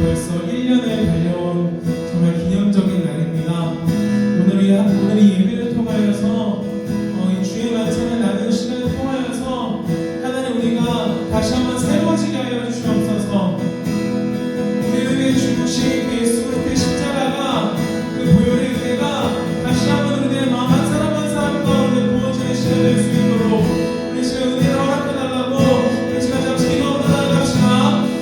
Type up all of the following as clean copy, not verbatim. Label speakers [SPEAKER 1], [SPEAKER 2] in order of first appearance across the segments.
[SPEAKER 1] 벌써 1년을 달려온 정말 기념적인 날입니다. 오늘 이 예배를 통하여서 이 주의 말씀을 나누는 시간을 통하여서 하나님 우리가 다시 한번 새로워지게 하여 주시옵소서. 우리를 위해 죽으신 예수 그리스도의 십자가가 그 보혈의 은혜가 다시 한번 우리의 마음 한 사람 한 사람 가운데 부어지는 시간 될 수 있도록 우리 시간 은혜를 허락해달라고 우리 시간 잠시 기도하고 나아갑시다.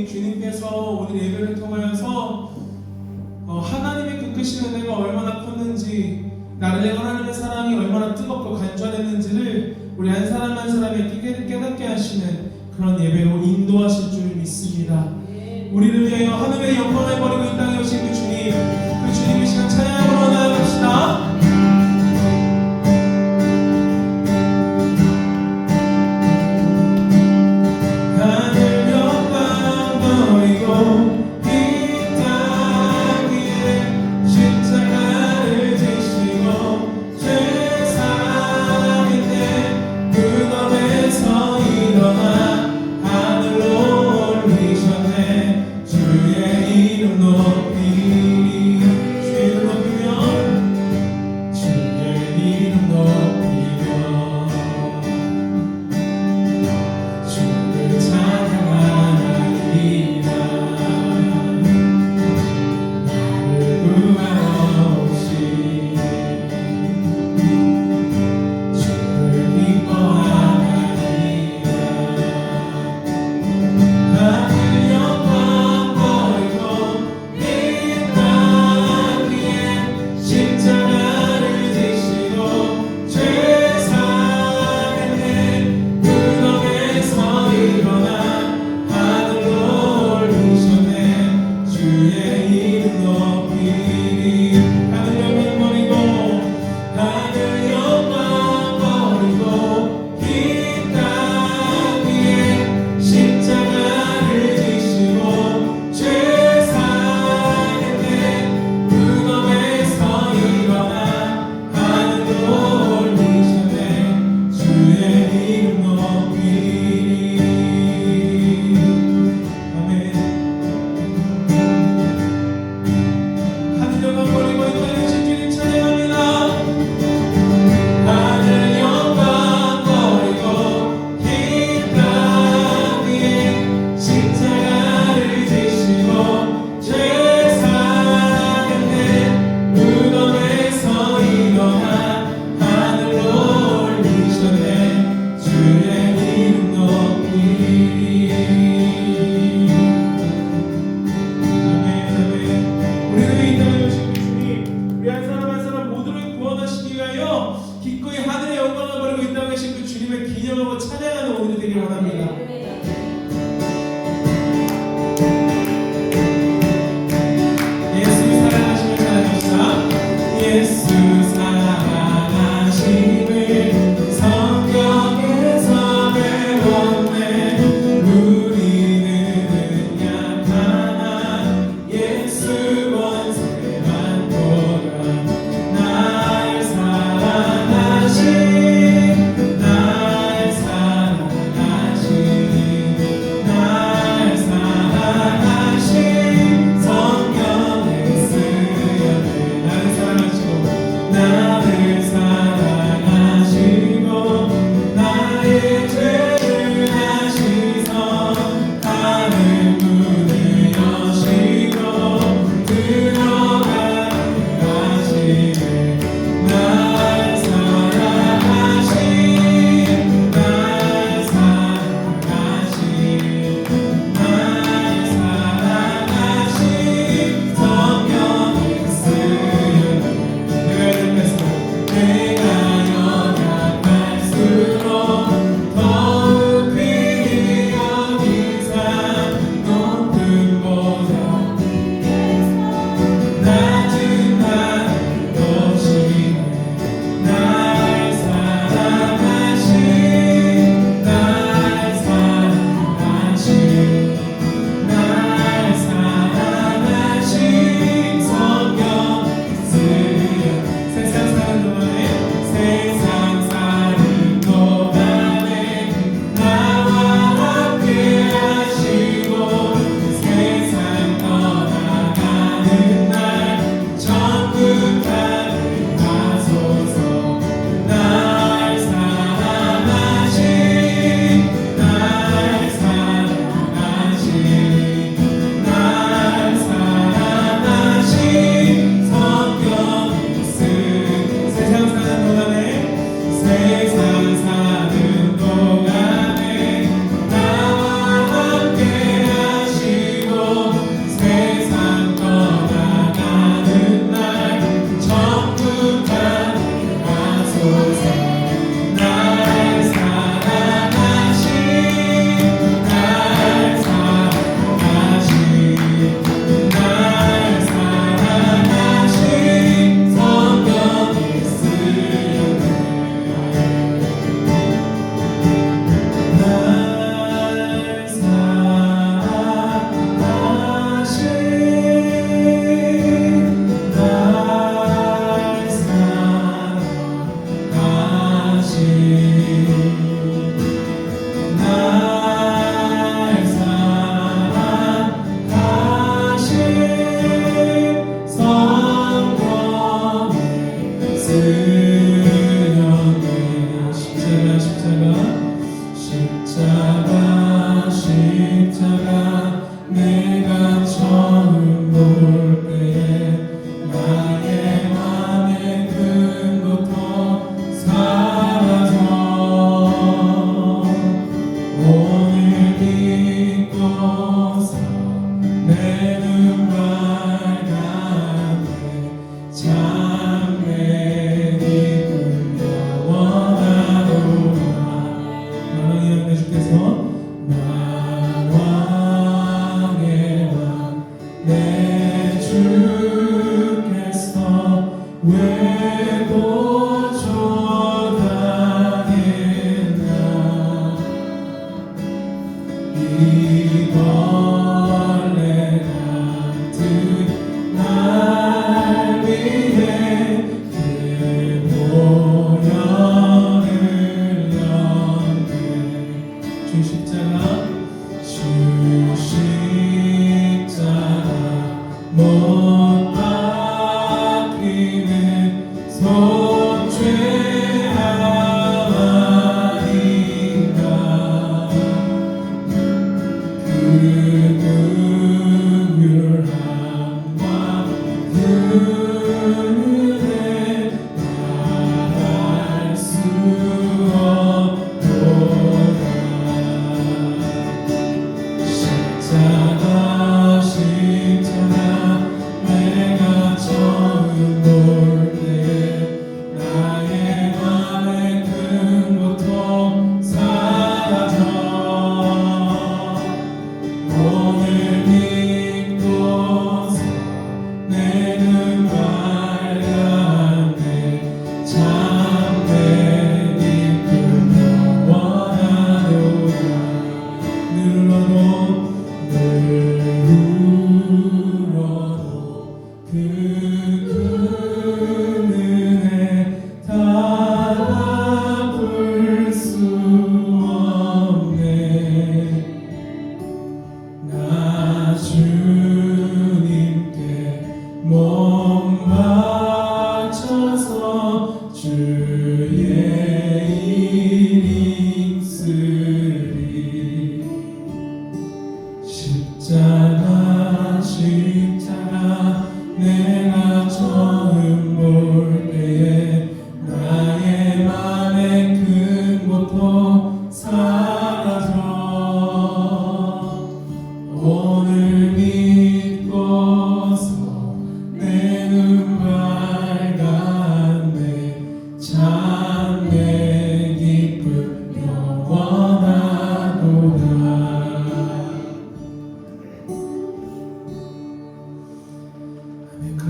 [SPEAKER 1] 주님께서 오늘 예배를 통하여서 하나님의 그 크신 은혜가 얼마나 컸는지, 나를 향한 하나님의 사랑이 얼마나 뜨겁고 간절했는지를 우리 한 사람 한 사람에게 깨닫게 하시는 그런 예배로 인도하실 줄 믿습니다. 우리를 위하여 하늘의 영광을 버리고 이 땅에 오신 그 주님, 그 주님의 시간 찬양으로 나아갑시다.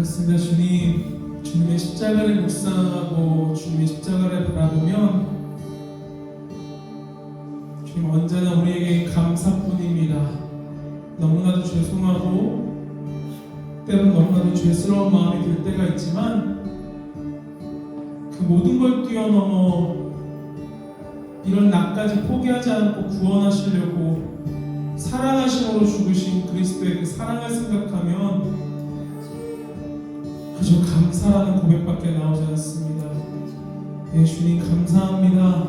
[SPEAKER 1] 그렇습니다. 주님의 십자가를 묵상하고 주님의 십자가를 바라보면 주님 언제나 우리에게 감사뿐입니다. 너무나도 죄송하고 때론 너무나도 죄스러운 마음이 들 때가 있지만 그 모든 걸 뛰어넘어 이런 나까지 포기하지 않고 구원하시려고 사랑하심으로 죽으신 그리스도의 그 사랑을 생각하면 그저 감사라는 고백밖에 나오지 않습니다. 예, 주님 감사합니다.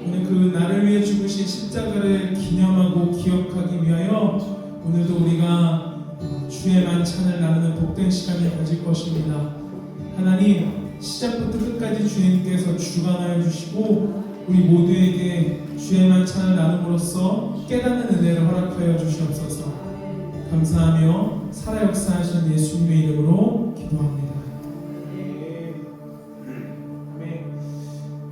[SPEAKER 1] 오늘 그 나를 위해 죽으신 십자가를 기념하고 기억하기 위하여 오늘도 우리가 주의 만찬을 나누는 복된 시간을 가질 것입니다. 하나님, 시작부터 끝까지 주님께서 주관하여 주시고 우리 모두에게 주의 만찬을 나눔으로써 깨닫는 은혜를 허락하여 주시옵소서. 감사하며 살아 역사하시는 예수님의 이름으로 기도합니다.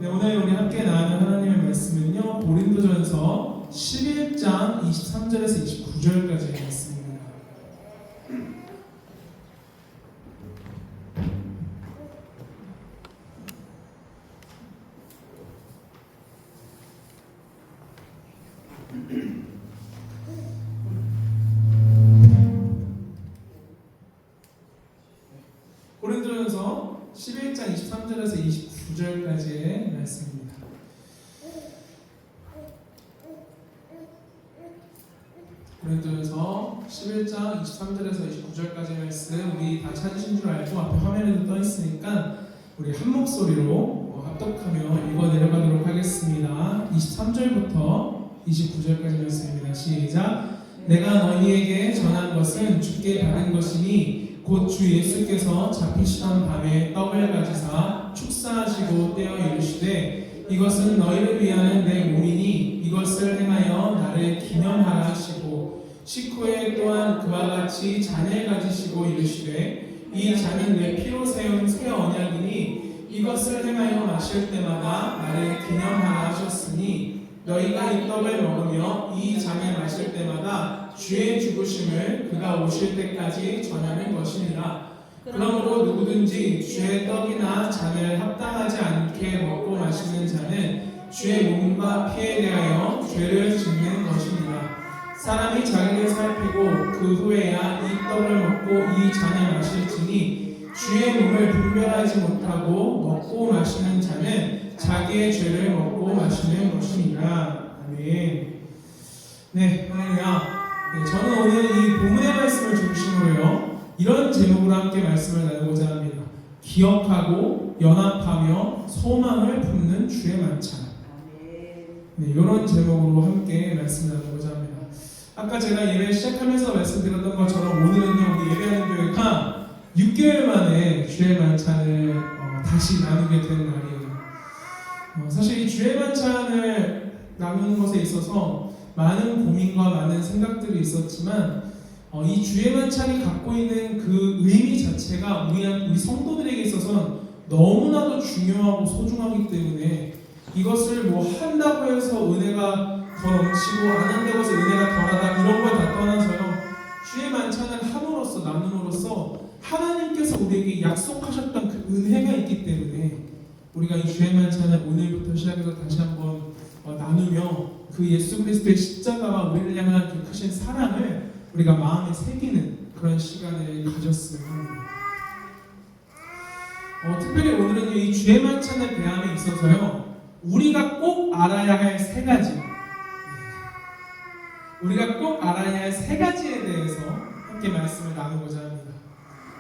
[SPEAKER 1] 네, 오늘 우리 함께 나누는 하나님의 말씀은요, 고린도전서 11장 23절에서 29절까지의 말씀입니다. 고린도전서 11장 23절에서 29절까지의 말씀입니다. 고린도전서 11장 23절에서 29절까지의 말씀 우리 다 찾으신 줄 알고 앞에 화면에도 떠 있으니까 우리 한 목소리로 합독하며 읽어 내려가도록 하겠습니다. 23절부터 29절까지 말씀입니다. 시작. 내가 너희에게 전한 것은 주께 받은 것이니 곧 주 예수께서 잡히시던 밤에 떡을 가지사 축사하시고 떼어 이르시되 이것은 너희를 위하는 내 몸이니 이것을 행하여 나를 기념하라 하시고 식후에 또한 그와 같이 잔을 가지시고 이르시되 이 잔은 내 피로 세운 새 언약이니 이것을 행하여 마실 때마다 나를 기념하라 하셨으니 너희가 이 떡을 먹으며 이 잔을 마실 때마다 주의 죽으심을 그가 오실 때까지 전하는 것이니라. 그러므로 누구든지 주의 떡이나 잔을 합당하지 않게 먹고 마시는 자는 주의 몸과 피에 대하여 죄를 짓는 것입니다. 사람이 자기를 살피고 그 후에야 이 떡을 먹고 이 잔을 마실지니 주의 몸을 분별하지 못하고 먹고 마시는 자는 자기의 죄를 먹고 마시는 것이니라. 아멘. 네, 할렐루야. 네, 저는 오늘 이 본문의 말씀을 중심으로요 이런 제목으로 함께 말씀을 나누고자 합니다. 기억하고 연합하며 소망을 품는 주의 만찬. 네, 이런 제목으로 함께 말씀을 나누고자 합니다. 아까 제가 예배 시작하면서 말씀드렸던 것처럼 오늘은요 우리 예배하는 교회가 6개월 만에 주의 만찬을 다시 나누게 된 날이에요. 사실 이 주의 만찬을 나누는 것에 있어서 많은 고민과 많은 생각들이 있었지만 이 주의 만찬이 갖고 있는 그 의미 자체가 우리 성도들에게 있어서는 너무나도 중요하고 소중하기 때문에 이것을 뭐 한다고 해서 은혜가 더 넘치고 안 한다고 해서 은혜가 덜하다 이런 걸 다 떠나서요 주의 만찬을 함으로써 나눔으로써 하나님께서 우리에게 약속하셨던 그 은혜가 있기 때문에 우리가 이 주의 만찬을 오늘부터 시작해서 다시 한번 나누며 그 예수 그리스도의 십자가와 우리를 향한 그 크신 사랑을 우리가 마음에 새기는 그런 시간을 가졌으면 합니다. 특별히 오늘은 이 주의 만찬의 대함에 있어서요 우리가 꼭 알아야 할 세 가지, 우리가 꼭 알아야 할 세 가지에 대해서 함께 말씀을 나누고자 합니다.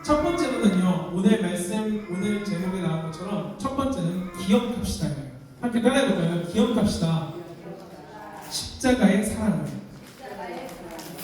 [SPEAKER 1] 첫 번째로는요, 오늘 제목에 나온 것처럼 첫 번째는 기억합시다예요. 함께 따라해볼까요? 기억합시다. 십자가의 사랑을.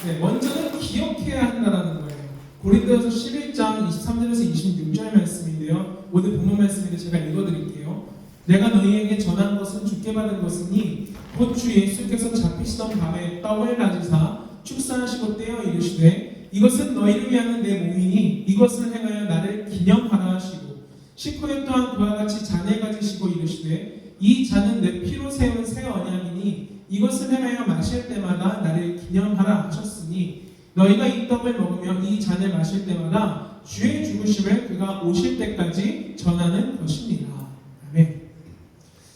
[SPEAKER 1] 네, 먼저는 기억해야 한다는 거예요. 고린도서 11장 23절에서 26절 말씀인데요. 오늘 본문 말씀인데 제가 읽어드릴게요. 내가 너희에게 전한 것은 주께 받은 것이니 곧 주 예수께서 잡히시던 밤에 떡을 가지사 축사하시고 떼어 이르시되 이것은 너희를 위하는 내 몸이니 이것을 행하여 나를 기념하라 하시고 식후에 또한 그와 같이 잔을 가지시고 이르시되 이 잔은 내 피로 세운 새 언약이니 이것을 행하여 마실 때마다 나를 기념하라 하셨으니 너희가 이 떡을 먹으며 이 잔을 마실 때마다 주의 죽으심을 그가 오실 때까지 전하는 것입니다. 아멘.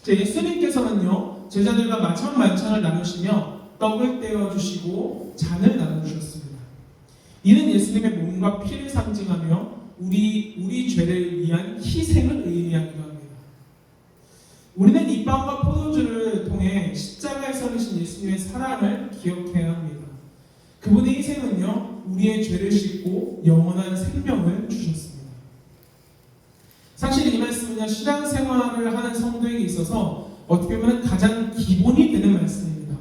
[SPEAKER 1] 예수님께서는요 제자들과 마찬 만찬을 나누시며 떡을 떼어주시고 잔을 나눠주셨습니다. 이는 예수님의 몸과 피를 상징하며 우리 죄를 위한 희생을 의미하기도 합니다. 우리는 이 빵과 포도주를 통해 십자가에 서리신 예수님의 사랑을 기억해야 합니다. 그분의 희생은요 우리의 죄를 씻고 영원한 생명을 주셨습니다. 사실 이 말씀은요 신앙생활을 하는 성도에게 있어서 어떻게 보면 가장 기본이 되는 말씀입니다.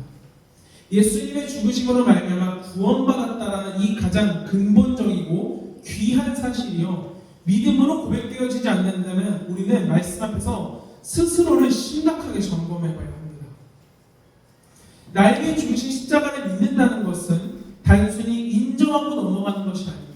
[SPEAKER 1] 예수님의 죽으심으로 말미암아 구원받았다라는 이 가장 근본적이고 귀한 사실이요 믿음으로 고백되어지지 않는다면 우리는 말씀 앞에서 스스로를 심각하게 점검해 봐야 합니다. 나에게 죽으신 십자가를 믿는다는 것은 단순히 인정하고 넘어가는 것이 아닙니다.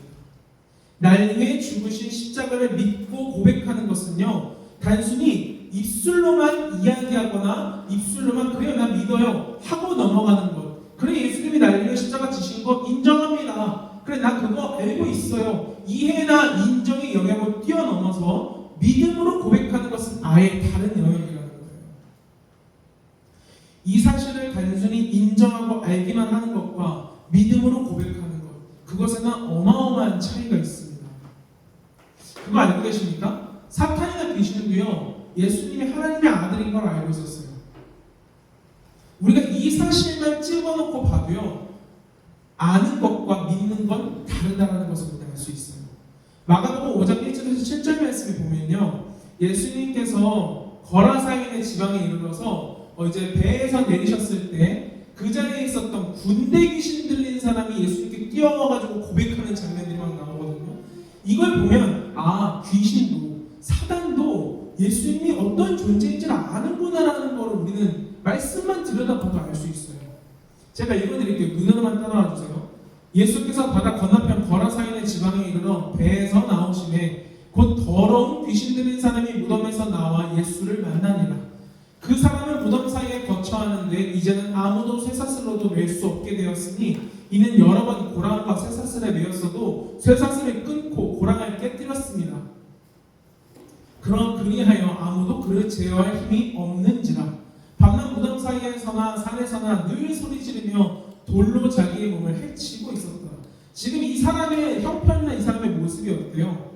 [SPEAKER 1] 날 위해 죽으신 십자가를 믿고 고백하는 것은요 단순히 입술로만 이야기하거나 입술로만 그래 나 믿어요 하고 넘어가는 것. 그래 예수님이 날 위해 십자가 지신 거 인정합니다. 그래 나 그거 알고 있어요. 이해나 인정의 영역을 뛰어넘어서 믿음으로 고백하는 것은 아예 다른 영역이라는 거예요. 이 사실을 단순히 인정하고 알기만 하는 것과 믿음으로 고백하는 것, 그것에는 어마어마한 차이가 있습니다. 그거 알고 계십니까? 사탄이나 귀신도요 예수님이 하나님의 아들인 걸 알고 있었어요. 우리가 이 사실만 집어넣고 봐도요 아는 것과 믿는 건 다르다는 것을 우리가 알 수 있어요. 마가복음 5장 1절에서 7절 말씀을 보면요 예수님께서 거라사인의 지방에 이르러서 이제 배에서 내리셨을 때 그 자리에 있었던 군대 귀신 들린 사람이 예수님께 뛰어와가지고 고백하는 장면들이 막 나오거든요. 이걸 보면 귀신도 사단도 예수님이 어떤 존재인지를 아는구나라는 걸 우리는 말씀만 들여다봐도 알 수 있어요. 제가 읽어드릴게요. 눈으로만 따라와 주세요. 예수께서 바다 건너편 거라사인의 지방에 이르러 배에서 나오심에 곧 더러운 귀신 들린 사람이 무덤에서 나와 예수를 만나니라. 그 사람은 무덤 사이에 거처하는데 이제는 아무도 쇠사슬로도 맬 수 없게 되었으니 이는 여러 번 고랑과 쇠사슬에 매였어도 쇠사슬을 끊고 고랑을 깨뜨렸습니다. 그리하여 아무도 그를 제어할 힘이 없는지라. 밤낮 무덤 사이에서나 산에서나 늘 소리 지르며 돌로 자기의 몸을 해치고 있었다. 지금 이 사람의 형편이나 이 사람의 모습이 어때요?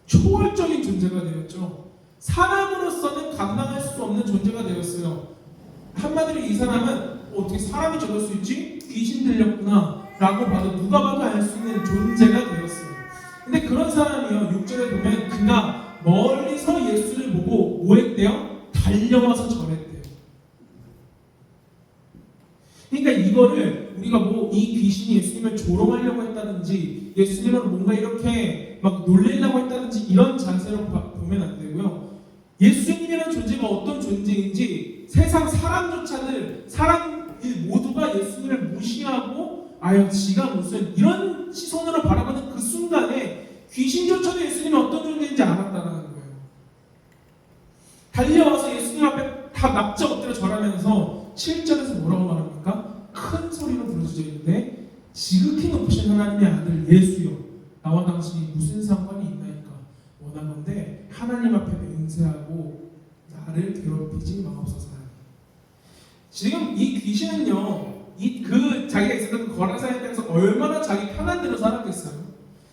[SPEAKER 1] 초월적인 존재가 되었죠. 사람으로서는 감당할 수 없는 존재가 되었어요. 한마디로 이 사람은 어떻게 사람이 저럴 수 있지? 귀신 들렸구나 라고 봐도 누가 봐도 알 수 있는 존재가 되었어요. 근데 그런 사람이요, 6절에 보면 그가 멀리서 예수를 보고 뭐 했대요? 달려와서 절했대요. 그러니까 이거를 우리가 뭐 이 귀신이 예수님을 조롱하려고 했다든지 예수님을 뭔가 이렇게 막 놀리려고 했다든지 이런 자세로 보면 안 되고요. 예수님이라는 존재가 어떤 존재인지 세상 사람 모두가 예수님을 무시하고 지가 무슨 이런 시선으로 바라보는 그 순간에 귀신조차도 예수님이 어떤 존재인지 알았다는 거예요. 달려와서 예수님 앞에 다 납작 엎드려 절하면서 7절에서 뭐라고 말합니까? 큰 소리로 부르짖어 있는데 지극히 높으신 하나님의 아들 예수여, 나와 당신이 무슨 상관이 있나이까? 원하건대 하나님 앞에 맹세하고 나를 괴롭히지 마옵소서. 지금 이 귀신은요, 자기가 있었던 거라사에 대해서 얼마나 자기 편한 대로 살았겠어요.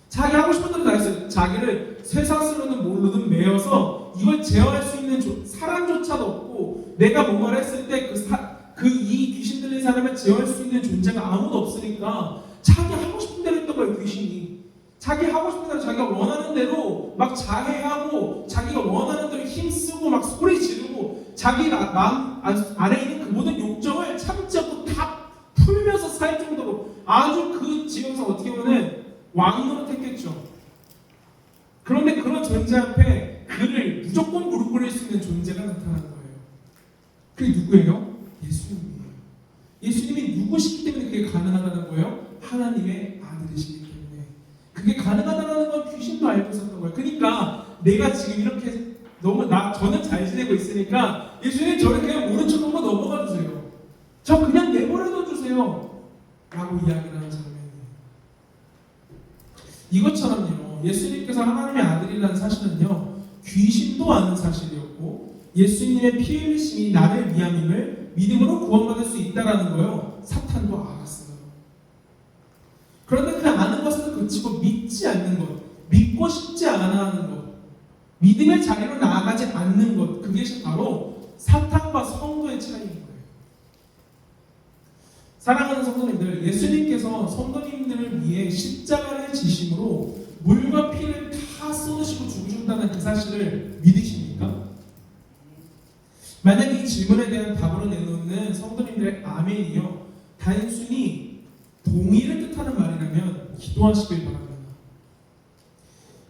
[SPEAKER 1] 자기 하고 싶은 대로 다 했어요. 자기를 쇠사슬로는 뭘로든 매어서 이걸 제어할 수 있는 사람조차도 없고, 내가 뭔가를 했을 때 이 귀신 들린 사람을 제어할 수 있는 존재가 아무도 없으니까 자기 하고 싶은 대로 했던 거예요. 귀신이 자기 하고 싶은 대로, 자기가 원하는 대로 막 자해하고 자기가 원하는 대로 힘쓰고 막 소리 지르고 자기 마음 안에 있는 그 모든 욕정을 참지 않고 다 풀면서 살 정도로 아주 그 지경에서 어떻게 보면 왕으로 택했죠. 그런데 그런 존재 앞에 그를 무조건 무릎 꿇릴 수 있는 존재가 나타난 거예요. 그게 누구예요? 예수님이에요. 예수님이 누구시기 때문에 그게 가능하다는 거예요? 하나님의 아들이시기 때문에. 그게 가능하다는 건 귀신도 알고 있었던 거예요. 그러니까 내가 지금 이렇게 저는 잘 지내고 있으니까 예수님 저를 그냥 모른 척하고 넘어가 주세요. 저 그냥 내버려둬 주세요 라고 이야기를 하는 장면이에요. 이것처럼요, 예수님께서 하나님의 아들이라는 사실은요, 귀신도 아는 사실이었고 예수님의 피 흘리심이 나를 위함임을 믿음으로 구원받을 수 있다라는 거요, 사탄도 알았어요. 그런데 그 아는 것에서 그치고 믿지 않는 것, 믿고 싶지 않아 하는 것, 믿음의 자리로 나아가지 않는 것, 그게 바로 사탄과 성도의 차이인 거예요. 사랑하는 성도님들, 예수님께서 성도님들을 위해 십자가를 지심으로 물과 피를 다 쏟으시고 죽으셨다는 그 사실을 믿으십니까? 만약 이 질문에 대한 답으로 내놓는 성도님들의 아멘이요, 단순히 동의를 뜻하는 말이라면 기도하시길 바랍니다.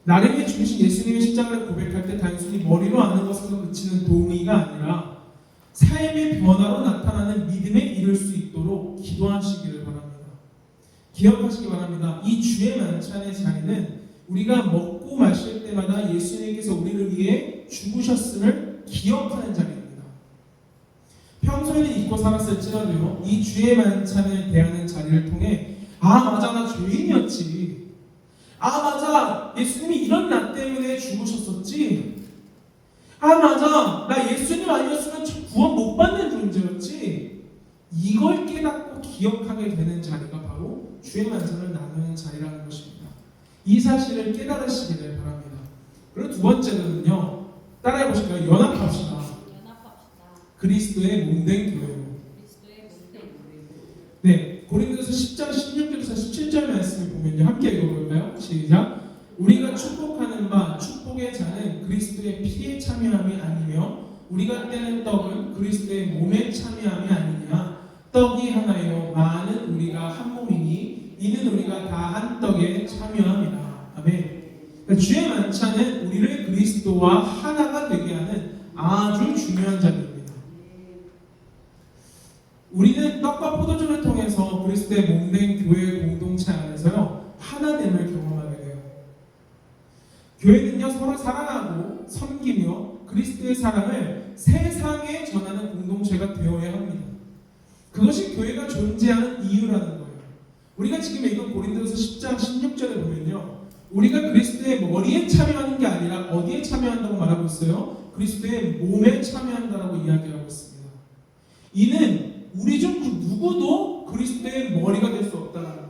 [SPEAKER 1] 나를 위해 죽으신 예수님의 십자가를 고백할 때 단순히 머리로 아는 것에서 그치는 동의가 아니라 삶의 변화로 나타나는 믿음에 이룰 수 있도록 기도하시기를 바랍니다. 기억하시기 바랍니다. 이 주의 만찬의 자리는 우리가 먹고 마실 때마다 예수님께서 우리를 위해 죽으셨음을 기억하는 자리입니다. 평소에는 잊고 살았을지라도요, 이 주의 만찬을 대하는 자리를 통해 맞아, 나 죄인이었지. 맞아, 예수님이 이런 나 때문에 죽으셨었지. 맞아, 나 예수님 아니었으면 구원 못 받는 존재였지. 이걸 깨닫고 기억하게 되는 자리가 바로 주의 만찬을 나누는 자리라는 것입니다. 이 사실을 깨달으시기를 바랍니다. 그리고 두 번째는요, 따라해 보실까요? 연합합시다. 그리스도의 몸된 교회로. 네, 고린도서 10장 16절에서 17절 말씀을 보면요, 함께 읽어볼까요? 시작. 우리가 축복하는 바 축복의 자는 그리스도의 피에 참여함이 아니며 우리가 떼는 떡은 그리스도의 몸에 참여함이 아니냐. 떡이 하나요 많은 우리가 한 몸이니 이는 우리가 다 한 떡에 참여함이라. 아멘. 그러니까 주의 만찬은 우리를 그리스도와 하나가 되게 하는 아주 중요한 자리입니다. 우리는 떡과 포도주를 통해서 그리스도의 몸된 교회의 공동체 안에서 교회는요 서로 사랑하고 섬기며 그리스도의 사랑을 세상에 전하는 공동체가 되어야 합니다. 그것이 교회가 존재하는 이유라는 거예요. 우리가 지금 읽은 고린도서 10장 16절에 보면요, 우리가 그리스도의 머리에 참여하는 게 아니라 어디에 참여한다고 말하고 있어요? 그리스도의 몸에 참여한다라고 이야기하고 있습니다. 이는 우리 중 그 누구도 그리스도의 머리가 될 수 없다는 거예요.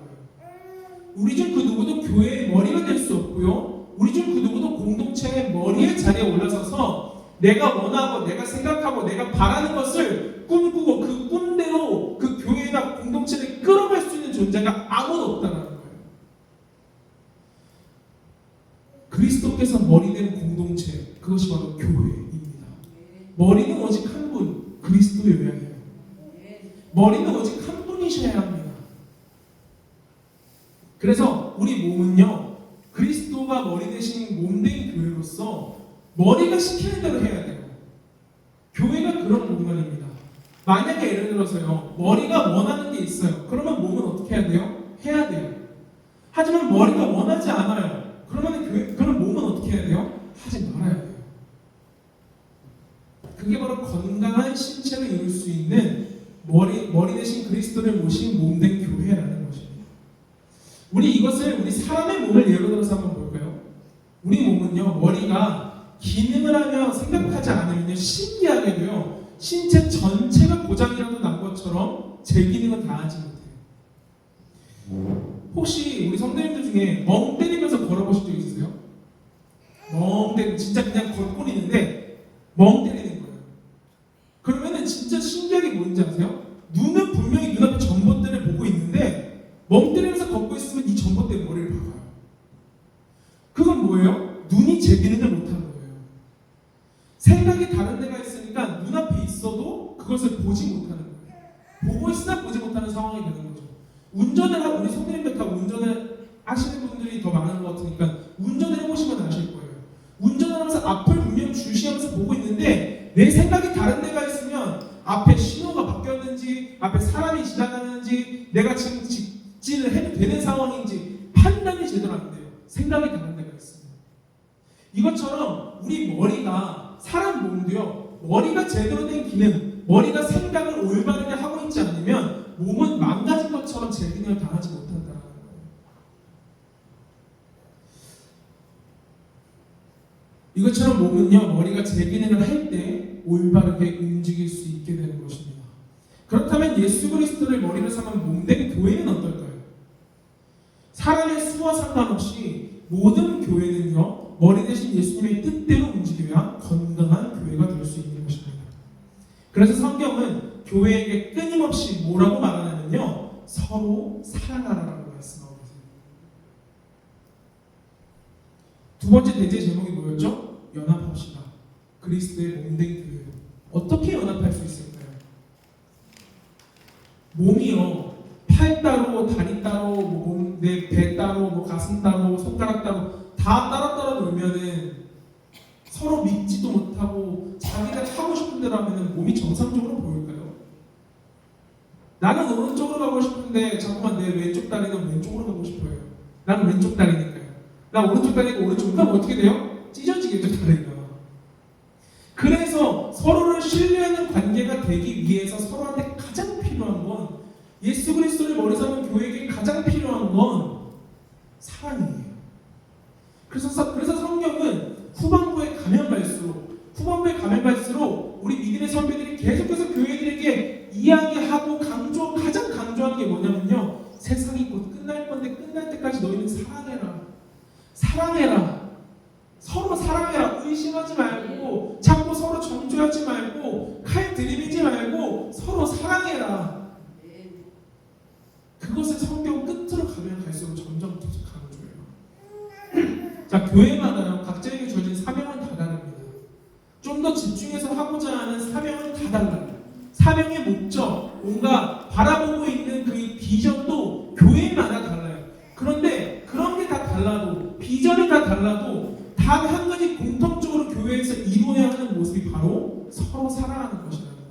[SPEAKER 1] 우리 중 그 누구도 교회의 머리가 될 수 없고요, 우리 중 그 누구도 공동체의 머리의 자리에 올라서서 내가 원하고 내가 생각하고 내가 바라는 것을 꿈꾸고 그 꿈대로 그 교회나 공동체를 끌어갈 수 있는 존재가 아무도 없다는 거예요. 그리스도께서 머리 된 공동체, 그것이 바로 교회입니다. 머리는 오직 한 분, 그리스도여야 해요. 머리는 오직 한 분이셔야 합니다. 그래서 우리 몸은요, 그리스도가 머리 대신 몸된 교회로서 머리가 시키는 대로 해야 돼요. 교회가 그런 공간입니다. 만약에 예를 들어서요, 머리가 원하는 게 있어요. 그러면 몸은 어떻게 해야 돼요? 해야 돼요. 하지만 머리가 원하지 않아요. 그럼 몸은 어떻게 해야 돼요? 하지 말아야 돼요. 그게 바로 건강한 신체를 이룰 수 있는 머리 대신 그리스도를 모신 몸된 교회라는 것입니다. 우리 사람의 몸을 예로 들어서 한번 볼까요? 우리 몸은요, 머리가 기능을 하며 생각하지 않으면 신기하게도요, 신체 전체가 고장이라도 난 것처럼 제 기능은 다 하지 못해요. 혹시 우리 성도님들 중에 멍 때리면서 걸어보신 적 있으세요? 진짜 그냥 걷고 있는데 멍 때리는 거예요. 그러면은 진짜 신기한 게 뭔지 아세요? 눈은 분명히 눈앞에 전봇대를 보고 있는데 멍 때리면서 걷고 있으면 이 전봇대 머리를 박아요. 그건 뭐예요? 눈이 제 기능을 못하는 거예요. 생각이 다른 데가 있으니까 눈앞에 있어도 그것을 보지 못하는 거예요. 보고 있으나 보지 못하는 상황이 되는 거죠. 운전을 하고, 우리 성도님들 다 운전을 하시는 분들이 더 많은 것 같으니까 운전을 해보시면 아실 거예요. 운전을 하면서 앞을 분명 주시하면서 보고 있는데 내 생각이 다른 데가 있으면 앞에 신호가 바뀌었는지, 앞에 사람이 지나가는지, 내가 지금 직진을 해도 되는 상황인지 판단이 제대로 안 돼요. 생각이 다른 데가 있습니다. 이것처럼 우리 머리가, 사람 몸도요, 머리가 제대로 된 기능, 머리가 생각을 올바르게 하고 있지 않으면 몸은 망가진 것처럼 제 기능을 다하지 못한다는 거예요. 이것처럼 몸은요, 머리가 제 기능을 할 때 올바르게 움직일 수 있게 되는 것입니다. 그렇다면 예수 그리스도를 머리로 삼은 몸된 교회는 어떨까요? 사람의 수와 상관없이 모든 교회는요, 머리 대신 예수님의 뜻대로 움직여야 건강한 교회가 될 수 있는 것입니다. 그래서 성경은 교회에게 끊임없이 뭐라고 말하냐면요, 서로 사랑하라라고 말씀하고 있어요. 두 번째 대제 제목이 뭐였죠? 연합합시다. 그리스도의 몸된 교회. 어떻게 연합할 수 있을까요? 몸이요, 팔 따로, 다리 따로, 내 배 따로, 가슴 따로, 손가락 따로 다 따로 놀면은 서로 믿지도 못하고 자기가 하고 싶은 대로 하면은 몸이 정상적으로 보일까요? 나는 오른쪽으로 가고 싶은데 자꾸만 내 왼쪽 다리는 왼쪽으로 가고 싶어요. 나는 왼쪽 다리니까요. 나 오른쪽 다리가 오른쪽으로 가면 어떻게 돼요? 찢어지겠죠, 다리가. 그래서 서로를 신뢰하는 관계가 되기 위해서 서로한테 가장 필요한 건, 예수 그리스도를 머리 삼은 교회에게 가장 필요한 건 사랑이에요. 그래서 성경은 후반부에 가면 갈수록 우리 믿음의 선배들이 계속해서 교회들에게 이야기하고 가장 강조하는 게 뭐냐면요, 세상이 곧 끝날 건데 끝날 때까지 너희는 사랑해라. 서로 사랑해라. 의심하지 말고, 자꾸 서로 정죄하지 말고, 칼 들이미지 말고 서로 사랑해라. 그것을 성경 끝으로 가면 갈수록 점점 더 강조해요. 자, 교회마다요, 각자에게 주어진 사명은 다 다릅니다. 좀 더 집중해서 하고자 하는 사명은 다 달라요. 사명의 목적, 뭔가 바라보고 있는 그 비전도 교회마다 달라요. 그런데 그런 게 다 달라도, 비전이 다 달라도 단 한 가지 공통적으로 교회에서 이루어야 하는 모습이 바로 서로 사랑하는 것이라는 거예요.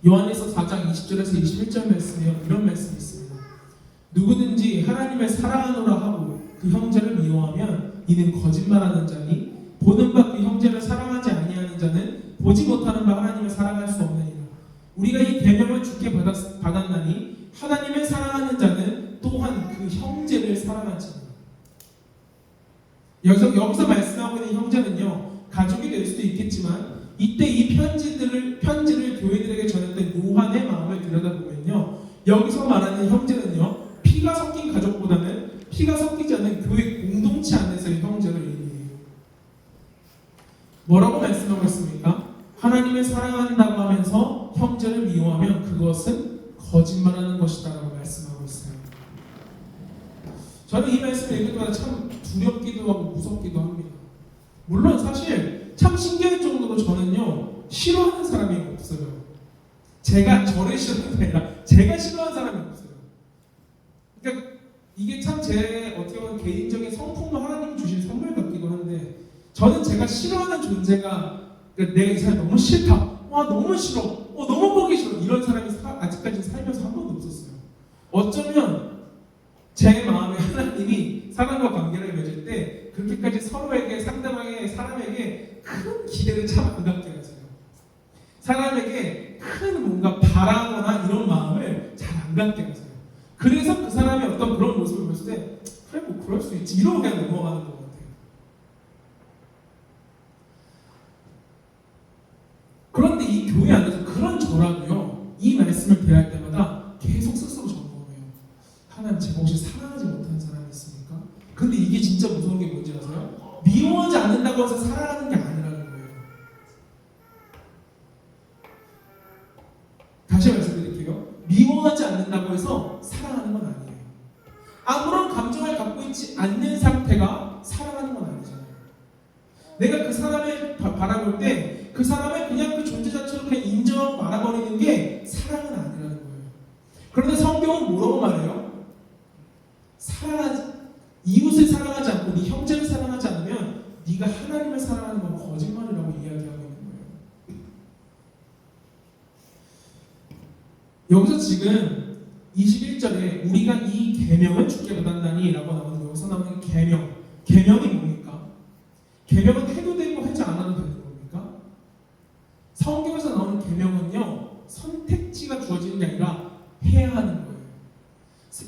[SPEAKER 1] 요한에서 4장 20절에서 21절 말씀에 이런 말씀이 있습니다. 누구든지 하나님을 사랑하노라 하고 그 형제를 미워하면 이는 이는 거짓말하는 자니 보는 바 그 형제를 사랑하지 아니하는 자는 보지 못하는 바 하나님을 사랑할 수 없느니라. 우리가 이 계명을 주께 받았나니 하나님을 사랑하는 자는 또한 그 형제를 사랑하지니라. 여기서 말씀하고 있는 형제는요, 가족이 될 수도 있겠지만 이때 이 편지를 교회들에게 전했던 요한의 마음을 들여다보면요, 여기서 말하는 형제는요, 피가 섞인 가족보다는 피가 섞이지 않은 교회 공동체 안에서의 형제를 의미해요. 뭐라고 말씀하고 있습니까? 하나님을 사랑한다고 하면서 형제를 미워하면 그것은 거짓말하는 것이다 라고 말씀하고 있어요. 저는 이 말씀을 읽을 때마다 참 두렵기도 하고 무섭기도 합니다. 물론 사실 참 신기할 정도로 저는요, 싫어하는 사람이 없어요. 제가 저를 싫어하는 게 아니라 제가 싫어하는 사람이 없어요. 그러니까 이게 참 제 어떻게 보면 개인적인 성품을 하나님이 주신 선물 같기도 한데, 저는 제가 싫어하는 존재가, 그러니까 내가 이 사람 너무 싫다, 와 너무 싫어, 너무 보기 싫어, 이런 사람이 아직까지 살면서 한 번도 없었어요. 어쩌면 제 마음에 하나님이 사람과 관계를 맺을 때 그렇게까지 서로에게, 상대방의 사람에게 큰 기대를 참 안 갖게 하세요. 사람에게 큰 뭔가 바라거나 이런 마음을 잘 안 갖게 하세요. 그래서 그 사람의 어떤 그런 모습을 봤을 때 그래 뭐 그럴 수 있지 이러고 그냥 넘어가는 것 같아요. 그런데 이 교회 안에서 그런 저라도요, 이 말씀을 대할 때마다 계속 스스로 점검해요. 하나님 제가 혹시 사랑하지 못하는 사람이 있습니까? 근데 이게 진짜 무서운 게 뭔지 아세요? 미워하지 않는다고 해서 사랑하는 게 아니라는 거예요. 다시 말씀드릴게요. 미워하지 않는다고 해서 사랑하는 건 아니에요. 아무런 감정을 갖고 있지 않는 상태가 사랑하는 건 아니잖아요. 내가 그 사람을 바라볼 때 그 사람을 그냥 그 존재 자체로 그냥 인정하고 말아버리는 게 사랑은 아니라는 거예요. 그런데 성경은 뭐라고 말해요? 이웃을 사랑하지 않고 네 형제를 사랑하지 않으면 네가 하나님을 사랑하는 건 거짓말이라고 이야기하고 있는 거예요. 여기서 지금 21절에 우리가 이 계명을 주께 받았나니 라고 나오는, 여기서 나오는 계명이 뭡니까? 계명은 해도 되고 하지 않아도 되는 겁니까? 성경에서 나오는 계명은요, 선택지가 주어지는 게 아니라 해야 하는 거예요.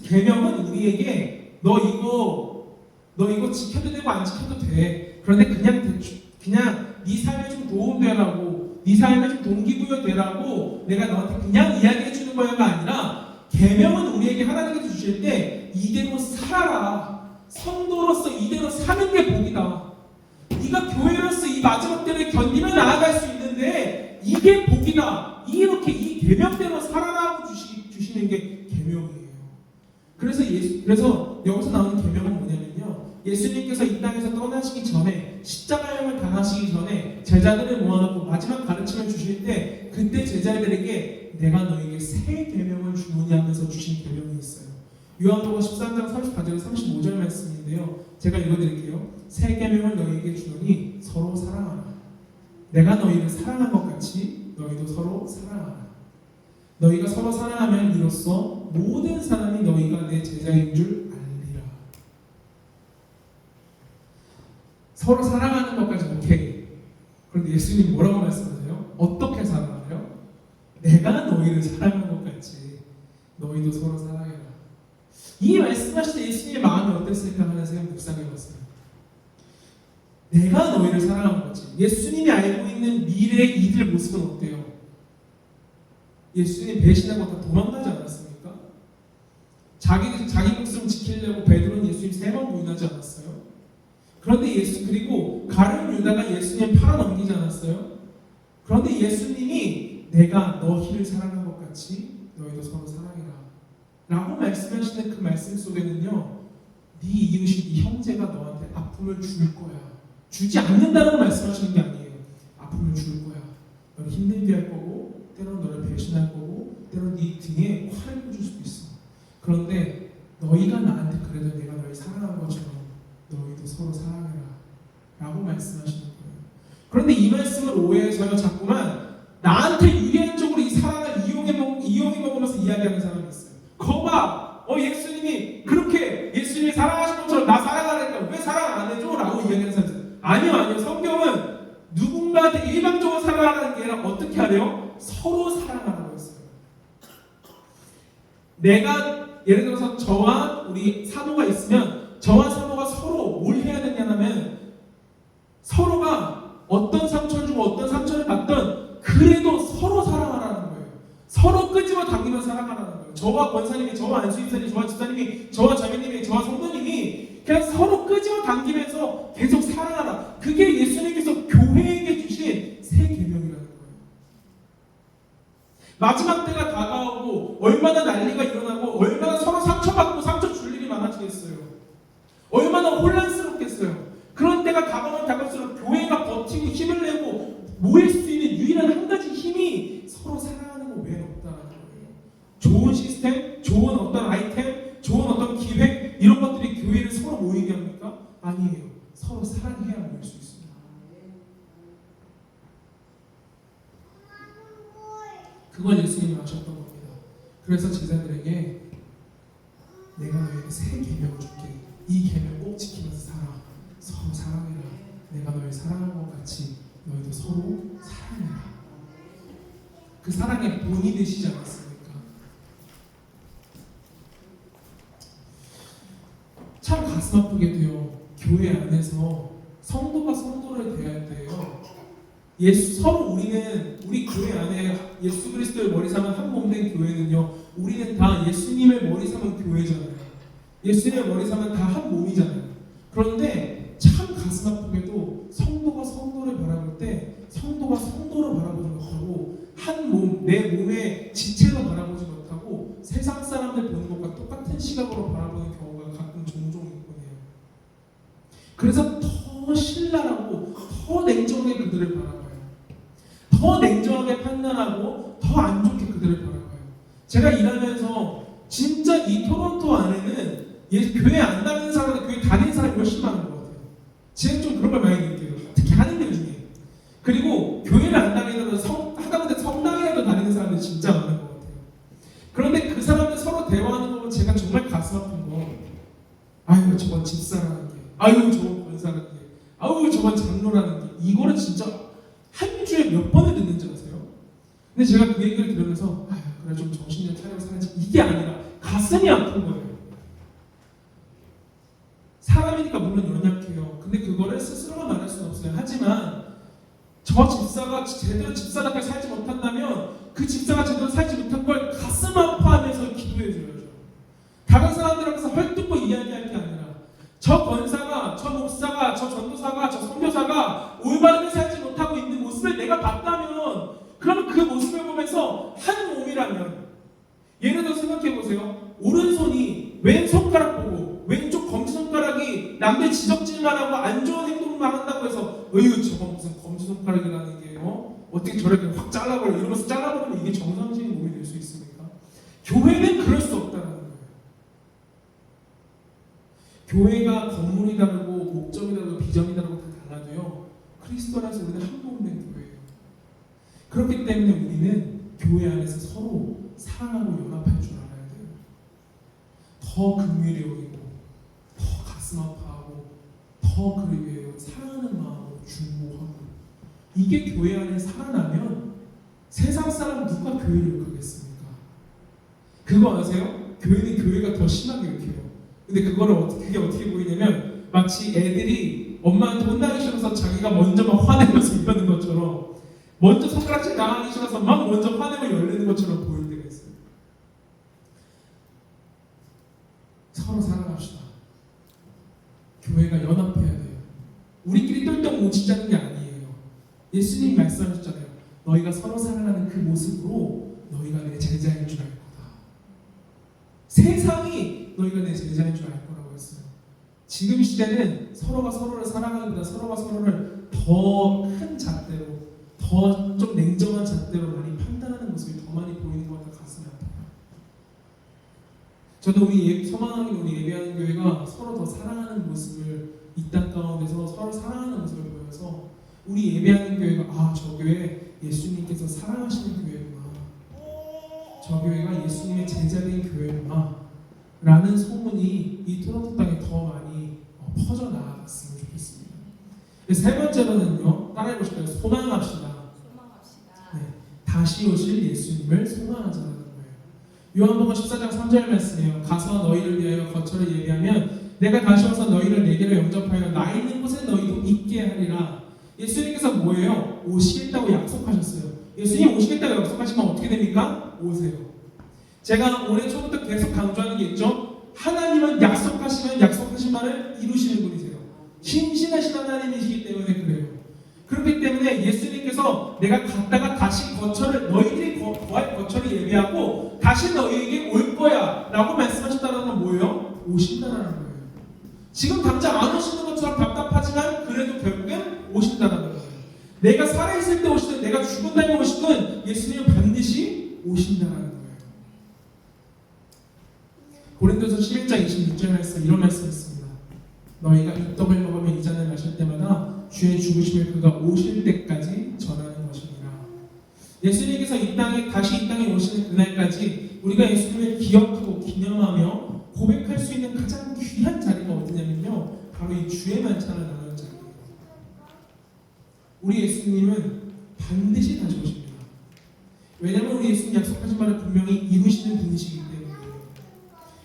[SPEAKER 1] 계명은 우리에게 너 이거 지켜도 되고 안 지켜도 돼, 그런데 그냥 네 삶에 좀 도움되라고, 네 삶에 좀 동기부여되라고 내가 너한테 그냥 이야기해 주는 거야가 아니라, 계명은 우리에게 하나님께서 주실 때 이대로 살아라, 성도로서 이대로 사는 게 복이다, 네가 교회로서 이 마지막 때를 견디며 나아갈 수 있는데 이게 복이다, 이렇게 이 계명대로 살아라고 주시는 게 계명이에요. 그래서 여기서 나오는 계명은 뭐냐면요, 예수님께서 이 땅에서 떠나시기 전에, 십자가형을 당하시기 전에 제자들을 모아놓고 마지막 가르침을 주실 때, 그때 제자들에게 내가 너에게 새 계명을 주노니 하면서 주신 계명이 있어요. 요한복음 13장 34절 35절 말씀인데요, 제가 읽어드릴게요. 새 계명을 너희에게 주노니 서로 사랑하라. 내가 너희를 사랑한 것 같이 너희도 서로 사랑하라. 너희가 서로 사랑하면 이로써 모든 사람이 너희가 내 제자인 줄 알리라. 서로 사랑하는 것까지 오케이. 그런데 예수님 뭐라고 말씀하세요? 어떻게 사랑하세요? 내가 너희를 사랑한 것 같이 너희도 서로 사랑해라. 이 말씀하실 때 예수님의 마음이 어땠을까 하는 생각 묵상해봤어요. 내가 너희를 사랑한 거지. 예수님이 알고 있는 미래의 이들 모습은 어때요? 예수님 배신하고 다 도망가지 않았습니까? 자기 목숨 지키려고 베드로는 예수님 3번 부인하지 않았어요? 그런데 그리고 가룟 유다가 예수님 팔아넘기지 않았어요? 그런데 예수님이 내가 너희를 사랑한 것 같이 너희도 서로 사랑해라 라고 말씀하시는 그 말씀 속에는요, 네 이웃이 네 형제가 너한테 아픔을 줄 거야, 주지 않는다는 말씀하시는 게 아니에요. 아픔을 줄 거야, 너를 힘들게 할 거고, 때로는 너를 배신할 거고, 때로는 네 등에 화를 꽂을 수도 있어. 그런데 너희가 나한테 그래도 내가 너희 사랑한 것처럼 너희도 서로 사랑해라 라고 말씀하시는 거예요. 그런데 이 말씀을 오해해서요, 자꾸만 나한테 유리한 쪽으로 이 사랑을 이용해 먹으면서 이야기하는 사람이 있어요. 거봐, 예수님이 그렇게 예수님이 사랑하신 것처럼 나 사랑하니까 왜 사랑 안 해줘? 라고 아니라 어떻게 하래요? 서로 사랑하라고 했어요. 내가 예를 들어서 저와 우리 사모가 있으면 저와 사모가 서로 뭘 해야 되냐면 서로가 어떤 상처를 주고 어떤 상처를 받든 그래도 서로 사랑하라는 거예요. 서로 끄집어 당기면 사랑하라는 거예요. 저와 권사님이, 저와 안수임사님, 저와 집사님이, 저와 자매님이, 저와 성도님이 그냥 서로 끄집어 당기면서 계속 사랑하라. 그게 예수님께서 교회에게 주신 새 계명이라는 거예요. 마지막 때가 다가오고 얼마나 난리가 일어나고 얼마나 서로 상처받고 상처 줄 일이 많아지겠어요. 얼마나 혼란스럽겠어요. 그런 때가 다가오면 다가올수록 교회가 버티고 힘을 내고 모일 수 있는 유일한 한 가지 힘이 서로 사랑하는 것 외에 없다는 거예요. 좋은 시스템, 좋은 어떤 아이템, 좋은 어떤 기획 이런 것들이 교회를 서로 모이게 합니까? 아니에요. 서로 사랑해야 모일 수 있습니다. 그걸 예수님이 하셨던 겁니다. 그래서 제자들에게 내가 너에게 새 계명을 줄게. 이 계명 꼭 지키면서 살아. 서로 사랑해라. 내가 너를 사랑한 것 같이 너희도 서로 사랑해라. 그 사랑의 본이 되시지 않았습니까? 참 가슴 아프게 돼요. 교회 안에서 성도가 성도를 대할 때요. 서로 우리 교회 안에 예수 그리스도를 머리 삼은 한 몸 된 교회는요. 우리는 다 예수님을 머리 삼은 교회잖아요. 예수님을 머리 삼은 다 한 몸이잖아요. 그런데 참 가슴 아프게도 성도가 성도를 바라볼 때 성도가 성도를 바라보지 못하고 한 몸, 내 몸의 지체로 바라보지 못하고 세상 사람들 보는 것과 똑같은 시각으로 바라보는 경우가 가끔 종종 있곤 해요. 그래서 더 신랄하고 더 냉정하게 그들을 바라봐요. 더 냉정하게 판단하고 더 안 좋게 그들을 바라봐요. 제가 일하면서 진짜 이 토론토 안에는 교회 안 다니는 사람보다 교회 다니는 사람이 훨씬 많은 것 같아요. 제가 좀 그런 걸 많이 느껴요. 특히 한인들 중에. 그리고 교회를 안 다니더라도 하다못해 성당이라도 다니는 사람들이 진짜 많은 것 같아요. 그런데 그 사람들 서로 대화하는 거 보면 제가 정말 가슴 아픈 거. 아유 저건 집사라는 게, 아유 저건 권사라는 게, 아유 저건 장로라는 게, 이거를 진짜 한 주에 몇 번을 듣는지 아세요? 근데 제가 그 얘기를 들으면서 아유 그래 좀 정신 좀 차리고 살아야지, 이게 아니라 가슴이 아픈 거예요. 사람이니까 물론 연약해요. 근데 그거를 스스로가 말할 수는 없어요. 하지만 저 집사가 제대로 집사답게 살지 못한다면 그 집사가 제대로 살지 못한 걸 가슴 아파하면서 기도해줘야죠. 다른 사람들 앞에서 헐뜯고 이야기할 게 아니라 저 권사가, 저 목사가, 저 전도사가, 저 선교사가 올바르게 살지 못하고 있는 모습을 내가 봤다면, 그러면 그 모습을 보면서 한 몸이라면, 예를 들어 생각해보세요. 오른손이 왼손가락 보고 왼쪽 검지손가락이 남들 지적질만 하고 안 좋은 행동만 한다고 해서 어휴 저건 무슨 검지손가락이라는 게 어떻게 저렇게 확 잘라버려, 이러면서 잘라버리면 이게 정상적인 몸이 될 수 있습니까? 교회는 그럴 수 없다는 거예요. 교회가 건물이 다르고 목적이 다르고 비전이 다르고 다 달라도요, 그리스도 안에서 우리는 한 몸 된 교회예요. 그렇기 때문에 우리는 교회 안에서 서로 사랑하고 연합할 줄 알아야 돼요. 더 긍휼히 여기고 더 가슴 아파하고 더 그리고 사랑하는 마음으로 중보하고, 이게 교회 안에 살아나면 세상 사람 누가 교회를 욕하겠습니까? 그거 아세요? 교회는 교회가 더 심하게 욕해요. 근데 그게 어떻게 보이냐면 마치 애들이 엄마한테 혼나기 싫어서 자기가 먼저 막 화내면서 이러는 것처럼, 먼저 손가락질 당하기 싫어서 막 먼저 화내고 열리는 것처럼 보일 때가 있어요. 서로 사랑합시다. 교회가 연합해야 돼요. 우리끼리 똘똘 뭉치자는 게 아니에요. 예수님 말씀하셨잖아요. 너희가 서로 사랑하는 그 모습으로 너희가 내 제자인 줄 알 거다. 세상이 너희가 내 제자인 줄 알 거라고 했어요. 지금 시대는 서로가 서로를 사랑하기보다 서로가 서로를 더 큰 잣대로, 더 좀 냉정한 잣대로 많이 판단하는 모습이 더 많이 보이는 것 같아 가슴이 아파요. 저도 우리 서망하는 우리 예배하는 교회가 서로 더 사랑하는 모습을, 이 땅 가운데서 서로 사랑하는 모습을 보여서 우리 예배하는 교회가 저 교회 예수님께서 사랑하시는 교회구나, 저 교회가 예수님의 제자된 교회구나 라는 소문이 이 토론토 땅에 더 많이 퍼져나갔으면 좋겠습니다. 세 번째로는요, 따라해보실까요? 소망합시다. 다시 오실 예수님을 소망하자는 거예요. 요한복음 14장 3절 말씀이에요. 가서 너희를 위하여 거처를 예비하면 내가 다시 와서 너희를 내게로 영접하여 나 있는 곳에 너희도 있게 하리라. 예수님께서 뭐예요? 오시겠다고 약속하셨어요. 예수님 오시겠다고 약속하시면 어떻게 됩니까? 오세요. 제가 올해 초부터 계속 강조하는 게 있죠. 하나님은 약속하시면 약속하신 말을 이루시는 분이세요. 신실하신 하나님이시기 때문에 그래요. 그렇기 때문에 예수님께서 내가 갔다가 다시 거처를 너희들이 거할 거처를 예비하고 다시 너희에게 올 거야 라고 말씀하셨다는 건 뭐예요? 오신다는 거예요. 지금 당장 안 오시는 것처럼 답답하지만 그래도 결국엔 오신다는 거예요. 내가 살아있을 때 오시든 내가 죽은 다음에 오시든 예수님은 반드시 오신다는 거예요. 고린도서 11장 26절 말씀 이런 말씀이 있습니다. 너희가 이 떡을 먹으면 이 잔을 마실 때마다 주의 죽으심을 그가 오실 때까지 전하는 것이니라. 예수님께서 다시 이 땅에 오시는 그날까지 우리가 예수님을 기억하고 기념하며 고백할 수 있는 가장 귀한 자리가 어디냐면요, 바로 이 주의 만찬을 나누는 자리예요. 우리 예수님은 반드시 다시 오십니다. 왜냐하면 우리 예수님 약속하신 말을 분명히 이루시는 분이시기 때문에.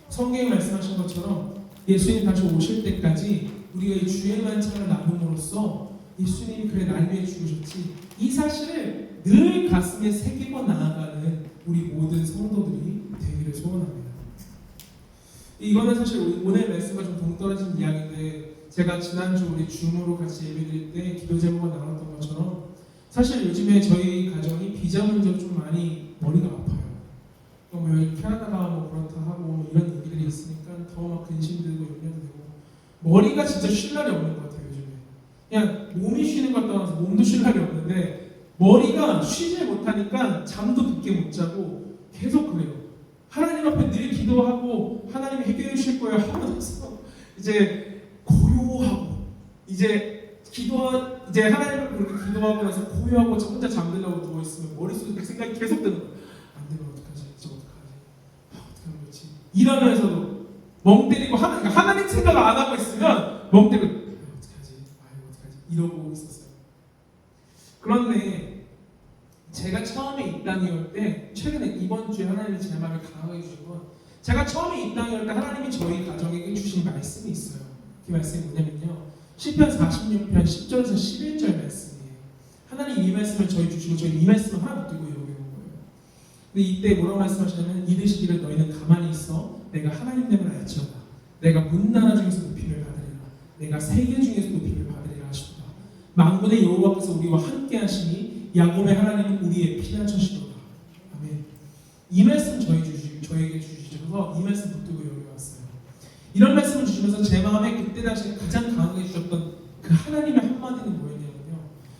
[SPEAKER 1] 성경에 말씀하신 것처럼 예수님 다시 오실 때까지 우리가 이 주의 만찬을 나눔으로써 예수님이 그래 날 위해 죽으셨지, 이 사실을 늘 가슴에 새기고 나아가는 우리 모든 성도들이 되기를 소원합니다. 이거는 사실 오늘 말씀과 좀 동떨어진 이야기인데, 제가 지난주 우리 줌으로 같이 예배드릴 때 기도 제목을 나눴던 것처럼 사실 요즘에 저희 가정이 비자 문제로 좀 많이 머리가 아파요. 뭐 여기 캐나다가 뭐 그렇다 하고 뭐 이런 얘기들이 있으니까 더 막 근심 들고 염려도 되고, 머리가 진짜 쉴 날이 없는 것 같아요. 요즘에 그냥 몸이 쉬는 걸 떠나서 몸도 쉴 날이 없는데 머리가 쉬지 못하니까 잠도 늦게 못 자고 계속 그래요. 하나님 앞에 늘 기도하고 하나님이 해결해 주실 거예요 하면서 이제 고요하고 이제 하나님 앞에 그렇게 기도하고 나서 고요하고 저 혼자 잠들려고 누워 있으면 머릿속에 그 생각이 계속 드는 거예요. 안 되면 어떡하지? 저 어떡하지? 어떻게 하면 좋지? 이러면서도 멍 때리고 하나님 생각을 안 하고 있으면 멍 때리고 어떡하지? 이러고 있었어요. 그런데 제가 처음에 이 땅에 올 때, 최근에 이번 주에 하나님이 제 마음을 강하게 주신 건, 제가 처음에 이 땅에 올 때 하나님이 저희 가정에게 주신 말씀이 있어요. 그 말씀이 뭐냐면요, 시편 46편 10절에서 11절 말씀이에요. 하나님 이 말씀을 저희 주시고 저희 이 말씀을 하나 붙들고 이러고 있는 거예요. 근데 이때 뭐라고 말씀하시냐면, 이르시기를 너희는 가만히 있어 내가 하나님됨을 알지어다. 내가 문나라 중에서 높임을 받으리라. 내가 세계 중에서 높임을 받으리라 하시도다. 만군의 여호와께서 우리와 함께 하시니 야곱의 하나님은 우리의 피난처시도다. 아멘. 이 말씀 저에게 주시셔서 이 말씀 붙들고 여기 왔어요. 이런 말씀을 주시면서 제 마음에 그때 당시에 가장 강하게 주셨던 그 하나님의 한마디는 뭐였냐면요,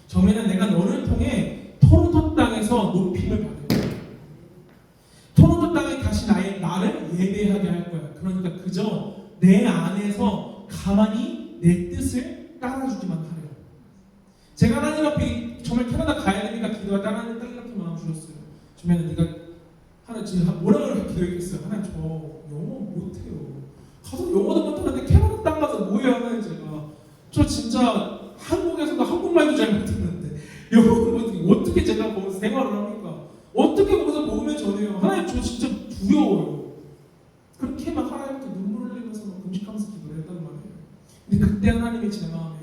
[SPEAKER 1] 정면에 내가 너를 통해 토론토 땅에서 높임을 받을 거야. 토론토 땅에 다시 나를 예배하게 할 거야. 그러니까 그저 내 안에서 가만히 내 뜻을 따라주기만 하래요. 제가 하나님 앞에 정말 캐나다 가야 되니까 기도하다 하나님 딱 이렇게 마음 주셨어요. 정말 네가 하나님 뭐라고 기도했겠어요. 하나님 저 영어 못해요. 가서 영어도 못하는데 캐나다 땅 가서 뭐해요 하나님. 제가 저 진짜 한국에서도 한국말도 잘 못했는데 영어를 어떻게 제가 거기서 생활을 합니까? 어떻게 거기서 먹으면 전해요. 하나님 저 진짜 두려워요. 그렇게 막 하나님께 눈물 흘리면서 막 금식하면서 기도를 했단 말이에요. 근데 그때 하나님이 제 마음에,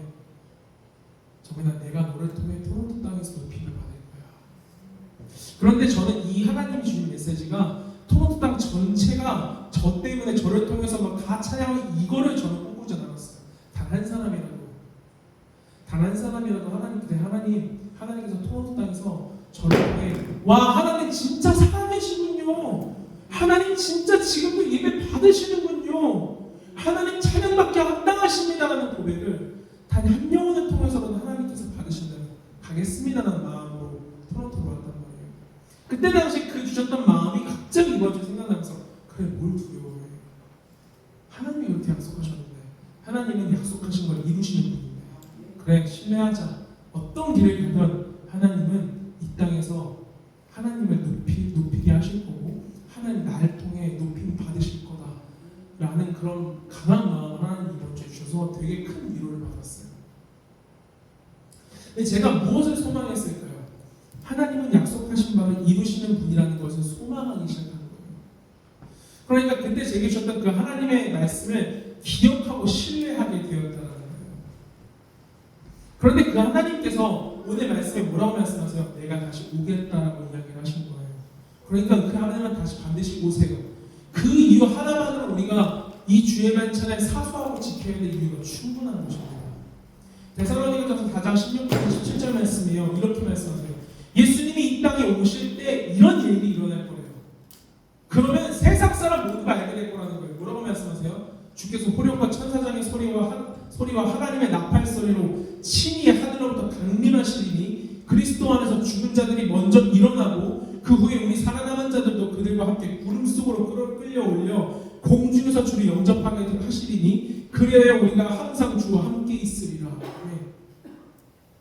[SPEAKER 1] 정말 내가 너를 통해 토론토 땅에서 높임을 받을 거야. 그런데 저는 이 하나님이 주신 메시지가 토론토 땅 전체가 저 때문에 저를 통해서 막 다 찬양하고 이거를 저는 꿈꾸지 않았어요. 단 한 사람이라도 하나님께서 토론토 땅에서 저를 통해, 와 하나님 진짜 살아계시군요. 하나님 진짜 지금도 예배 받으시는군요. 하나님 찬양받기 합당하십니다라는 고백을 단 한 영혼을 통해서라도 하나님께서 받으신다면 가겠습니다라는 마음으로 토론토로 왔단 말이에요. 그때 당시 그 주셨던 마음이 갑자기 이번 주에 생각나면서, 그래 뭘 두려워해. 하나님이 그렇게 약속하셨는데, 하나님은 약속하신 걸 이루시는 분인데, 그래 신뢰하자. 어떤 길을 가든 하나님은 이 땅에서 하나님을 높이게 하실 거고, 하나님 나를 통해 높임 받으실 거다 라는 그런 강한 마음을 하나님 이번 주에 주셔서 되게 큰 위로를 받았어요. 근데 제가 무엇을 소망했을까요? 하나님은 약속하신 바를 이루시는 분이라는 것을 소망하기 시작하는 거예요. 그러니까 그때 제게 주셨던 그 하나님의 말씀을 기억하고 신뢰하게 되었다는 거예요. 그런데 그 하나님께서 오늘 말씀에 뭐라고 말씀하세요? 내가 다시 오겠다라고 이야기를 하신 거예요. 그러니까 그 하나님은 다시 반드시 오세요. 그 이유 하나만으로 우리가 이 주의 만찬을 사수하고 지켜야 될 이유가 충분한 것입니다. 데살로니가전서 4장 16절 17절 말씀이에요. 이렇게 말씀하세요. 예수님이 이 땅에 오실 때 이런 일이 일어날 거예요. 그러면 세상 사람 모두가 알게 될 거라는 거예요. 뭐라고 말씀하세요? 주께서 호령과 천사장의 소리와 하나님의 나팔 소리로 친히 하늘로부터 강림하시리니 그리스도 안에서 죽은 자들이 먼저 일어나고 그 후에 우리 살아남은 자들도 그들과 함께 구름 속으로 끌려올려 공중에서 주를 영접하게 하시리니 그래야 우리가 항상 주와 함께 있으리라. 네.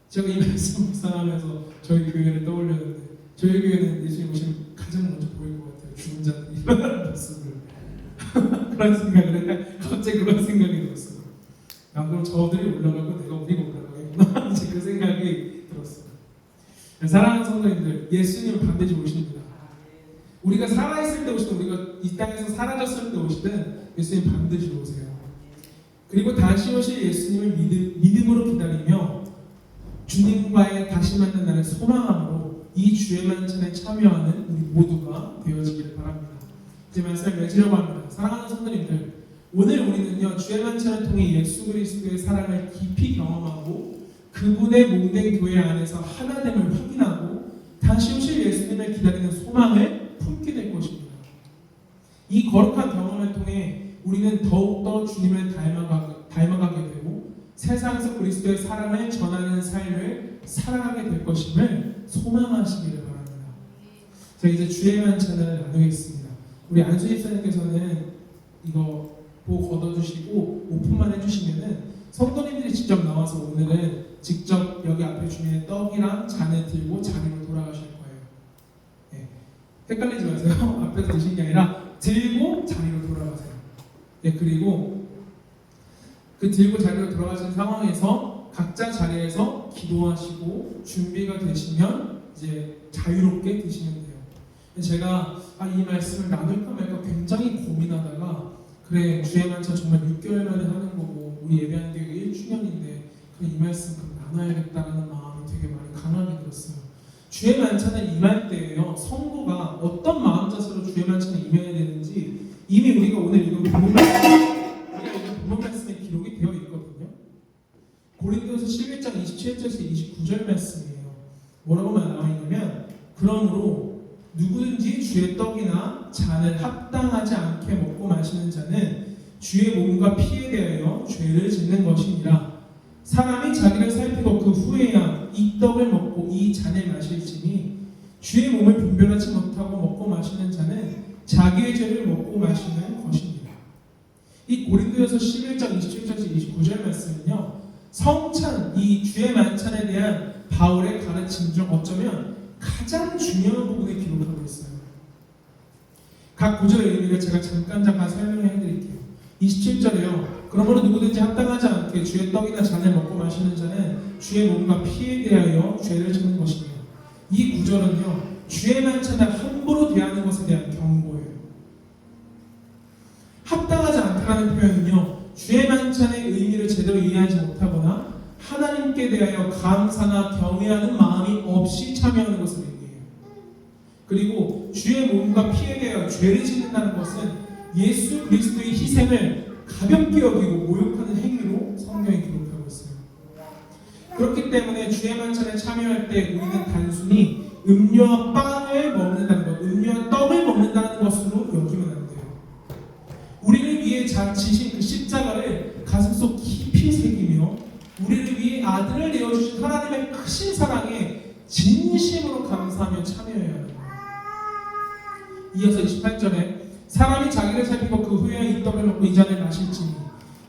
[SPEAKER 1] 제가 이 말씀 묵상하면서 저희 교회를 떠올렸는데 저희 교회는 예수님 오시면 가장 먼저 보일 것 같아요. 죽은 자들이 일어나는 모습을 그런 생각을 해. 갑자기 그런 생각이 들었어요. 그럼 저들이 올라가고 내가 우리가 올라가겠구나. 이제 그 생각이 들었어요. 사랑하는 성도님들, 예수님은 반드시 오십니다. 우리가 살아있을 때 오시든 우리가 이 땅에서 사라졌을 때 오시든 예수님 반드시 오세요. 그리고 다시 오실 예수님을 믿음으로 기다리며 주님과의 다시 만난 날을 소망함으로 이 주의 만찬에 참여하는 우리 모두가 되어지기를 바랍니다. 이제 말씀을 맺으려고 합니다. 사랑하는 성도님들, 오늘 우리는요 주의 만찬을 통해 예수 그리스도의 사랑을 깊이 경험하고 그분의 몸된 교회 안에서 하나됨을 확인하고 다시 오실 예수님을 기다리는 소망을 품게 될 것입니다. 이 거룩한 경험을 통해 우리는 더욱더 주님을 닮아가게 되고 세상에서 그리스도의 사랑을 전하는 삶을 살아가게 될 것임을 소망하시기를 바랍니다. 자, 이제 주의 만찬을 나누겠습니다. 우리 안수 집사님께서는 이거 보고 걷어주시고 오픈만 해주시면은 성도님들이 직접 나와서 오늘은 직접 여기 앞에 주님의 떡이랑 잔을 들고 자리로 돌아가실 거예요. 네. 헷갈리지 마세요. 앞에서 드시는 게 아니라 들고 자리로 돌아가세요. 네, 그리고 그 들고 자리로 돌아가신 상황에서 각자 자리에서 기도하시고 준비가 되시면 이제 자유롭게 드시면 돼요. 제가 이 말씀을 나눌까 말까 굉장히 고민하다가 그래 주의 만찬 정말 6개월 만에 하는 거고 우리 예배하는 게 1주년인데 그래 이 말씀 그럼 나눠야겠다라는 마음이 되게 많이 강하게 들었어요. 주의 만찬을 임할 때에요 성도가 어떤 마음자세로 주의 만찬에 임해야 되는지 이미 우리가 오늘 읽은 본문 말씀에 기록이 되어 있거든요. 고린도서 11장 27절에서 29절 말씀이에요. 뭐라고 나와 있냐면 그러므로 누구든지 주의 떡이나 잔을 합당하지 않게 먹고 마시는 자는 주의 몸과 피에 대하여 죄를 짓는 것이니라. 사람이 자기를 살피고 그 후에야 이 떡을 먹고 이 잔을 마실지니 주의 몸을 분별하지 못하고 먹고 마시는 자는 자기의 죄를 먹고 마시는 것입니다. 이 고린도서 11장 27절에서 29절 말씀은요 성찬, 이 주의 만찬에 대한 바울의 가르침 중 어쩌면 가장 중요한 부분에 기록하고 있어요. 각 구절의 의미를 제가 잠깐 설명해 드릴게요. 27절에요. 그러므로 누구든지 합당하지 않게 주의 떡이나 잔을 먹고 마시는 자는 주의 몸과 피에 대하여 죄를 짓는 것입니다. 이 구절은요. 주의 만찬을 함부로 대하는 것에 대한 경고예요. 합당하지 않다라는 표현은요. 주의 만찬의 의미를 제대로 이해하지 못하거나 하나님께 대하여 감사나 경외하는 마음이 없이 참여하는 것을 의미해요. 그리고 주의 몸과 피에 대하여 죄를 짓는다는 것은 예수 그리스도의 희생을 가볍게 여기고 모욕하는 행위로 성경에 기록하고 있어요. 그렇기 때문에 주의 만찬에 참여할 때 우리는 단순히 음료와 빵을 먹는다는 것, 음료와 떡을 먹는다는 것으로 여기면 안 돼요. 우리를 위해 지신 그 십자가를 가슴속 깊이 새기며 우리를 위해 아들을 내어주신 하나님의 크신 사랑에 진심으로 감사하며 참여해야 합니다. 이어서 28절에 사람이 자기를 살피고 그 후에 이 떡을 먹고 이 잔을 마실지니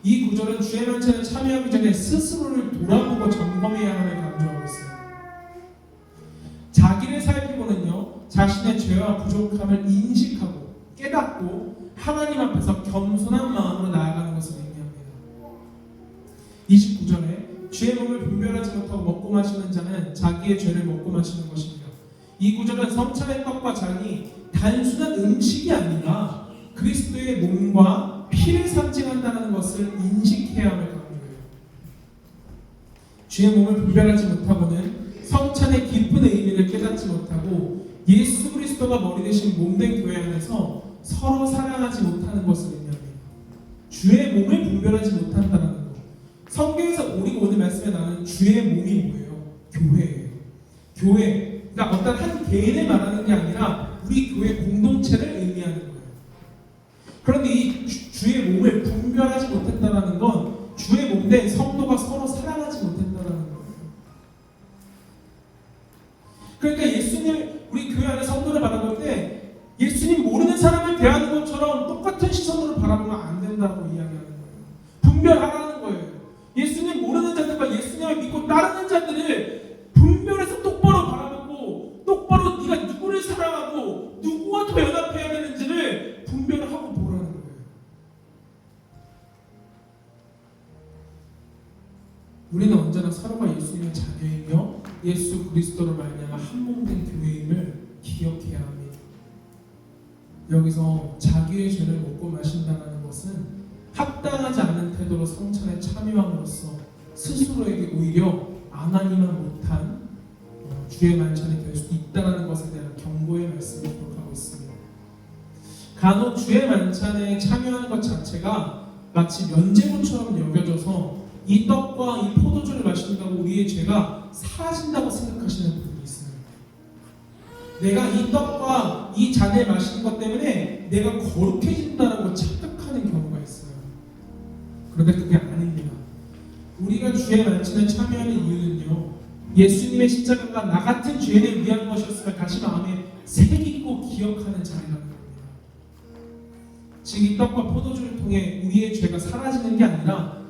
[SPEAKER 1] 이 구절은 주의 만찬에 참여하기 전에 스스로를 돌아보고 점검해야 함을 강조하고 있어요. 자기를 살피고는요 자신의 죄와 부족함을 인식하고 깨닫고 하나님 앞에서 겸손한 마음으로 나아가는 것을 의미합니다. 29절에 주의 몸을 분별하지 못하고 먹고 마시는 자는 자기의 죄를 먹고 마시는 것입니다. 이 구절은 성찬의 떡과 잔이 단순한 음식이 아니라 그리스도의 몸과 피를 상징한다는 것을 인식해야 할 강조예요. 주의 몸을 분별하지 못하고는 성찬의 깊은 의미를 깨닫지 못하고 예수 그리스도가 머리 대신 몸된 교회 안에서 서로 사랑하지 못하는 것을 의미합니다. 주의 몸을 분별하지 못한다는 것. 성경에서 우리가 오늘 말씀에 나누는 주의 몸이 뭐예요? 교회예요. 교회. 그러니까 어떤 한 개인을 말하는 게 아니라 우리 교회 공동체를 의미하는 거예요. 그런데 이 주의 몸을 분별하지 못했다는 건 주의 몸된 성도가 서로 사랑하지 못했다는 거예요. 그러니까 예수님, 우리 교회 안에 성도를 바라볼 때 예수님 모르는 사람을 대하는 것처럼 똑같은 시선으로 바라보면 안 된다고 이야기하는 거예요. 분별하라는 거예요. 예수님 모르는 자들과 예수님을 믿고 따르는 자들을 분별해서 똑바로 바라보고 똑바로 네가 누구를 사랑하고 누구와 더 연합해야 되는지를 분별하고 보라는 거예요. 우리는 언제나 서로가 예수님의 자녀이며 예수 그리스도로 말미암아 한 몸된 교회임을 기억해야 합니다. 여기서 자기의 죄를 먹고 마신다는 것은 합당하지 않는 태도로 성찬에 참여함으로써 스스로에게 오히려 안 하기만 못한 주의 만찬이 될 수도 있다는 것에 대한 경고의 말씀을 기록하고 있습니다. 간혹 주의 만찬에 참여하는 것 자체가 마치 면죄부처럼 여겨져서 이 떡과 이 포도주를 마신다고 우리의 죄가 사라진다고 생각하시는 분들이 있어요. 내가 이 떡과 이 잔을 마시는 것 때문에 내가 거룩해진다고 착각하는 경우가 있어요. 그런데 그게 아닙니다. 우리가 주의 만찬에 참여하는 이유는요, 예수님의 십자가가 나 같은 죄인을 위한 것이었음을 다시 마음에 새기고 기억하는 자리라는 겁니다. 즉 이 떡과 포도주를 통해 우리의 죄가 사라지는 게 아니라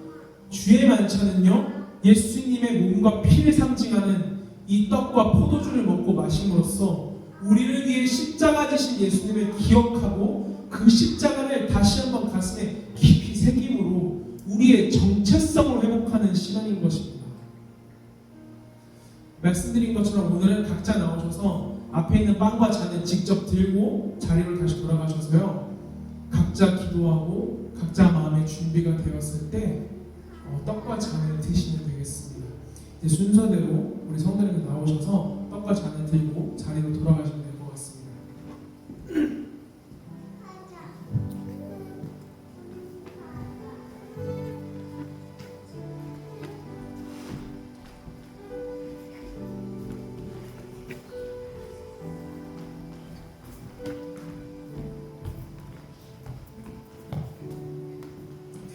[SPEAKER 1] 주의 만찬은요, 예수님의 몸과 피를 상징하는 이 떡과 포도주를 먹고 마심으로써 우리를 위해 십자가 지신 예수님을 기억하고 그 십자가를 다시 한번 가슴에 깊이 새김으로 우리의 정체성을 회복하는 시간인 것입니다. 말씀드린 것처럼 오늘은 각자 나오셔서 앞에 있는 빵과 잔을 직접 들고 자리로 다시 돌아가셔서요, 각자 기도하고 각자 마음의 준비가 되었을 때 떡과 잔을 드시면 되겠습니다. 이제 순서대로 우리 성도님들 나오셔서 떡과 잔을 들고 자리로 돌아가시면 될 것 같습니다.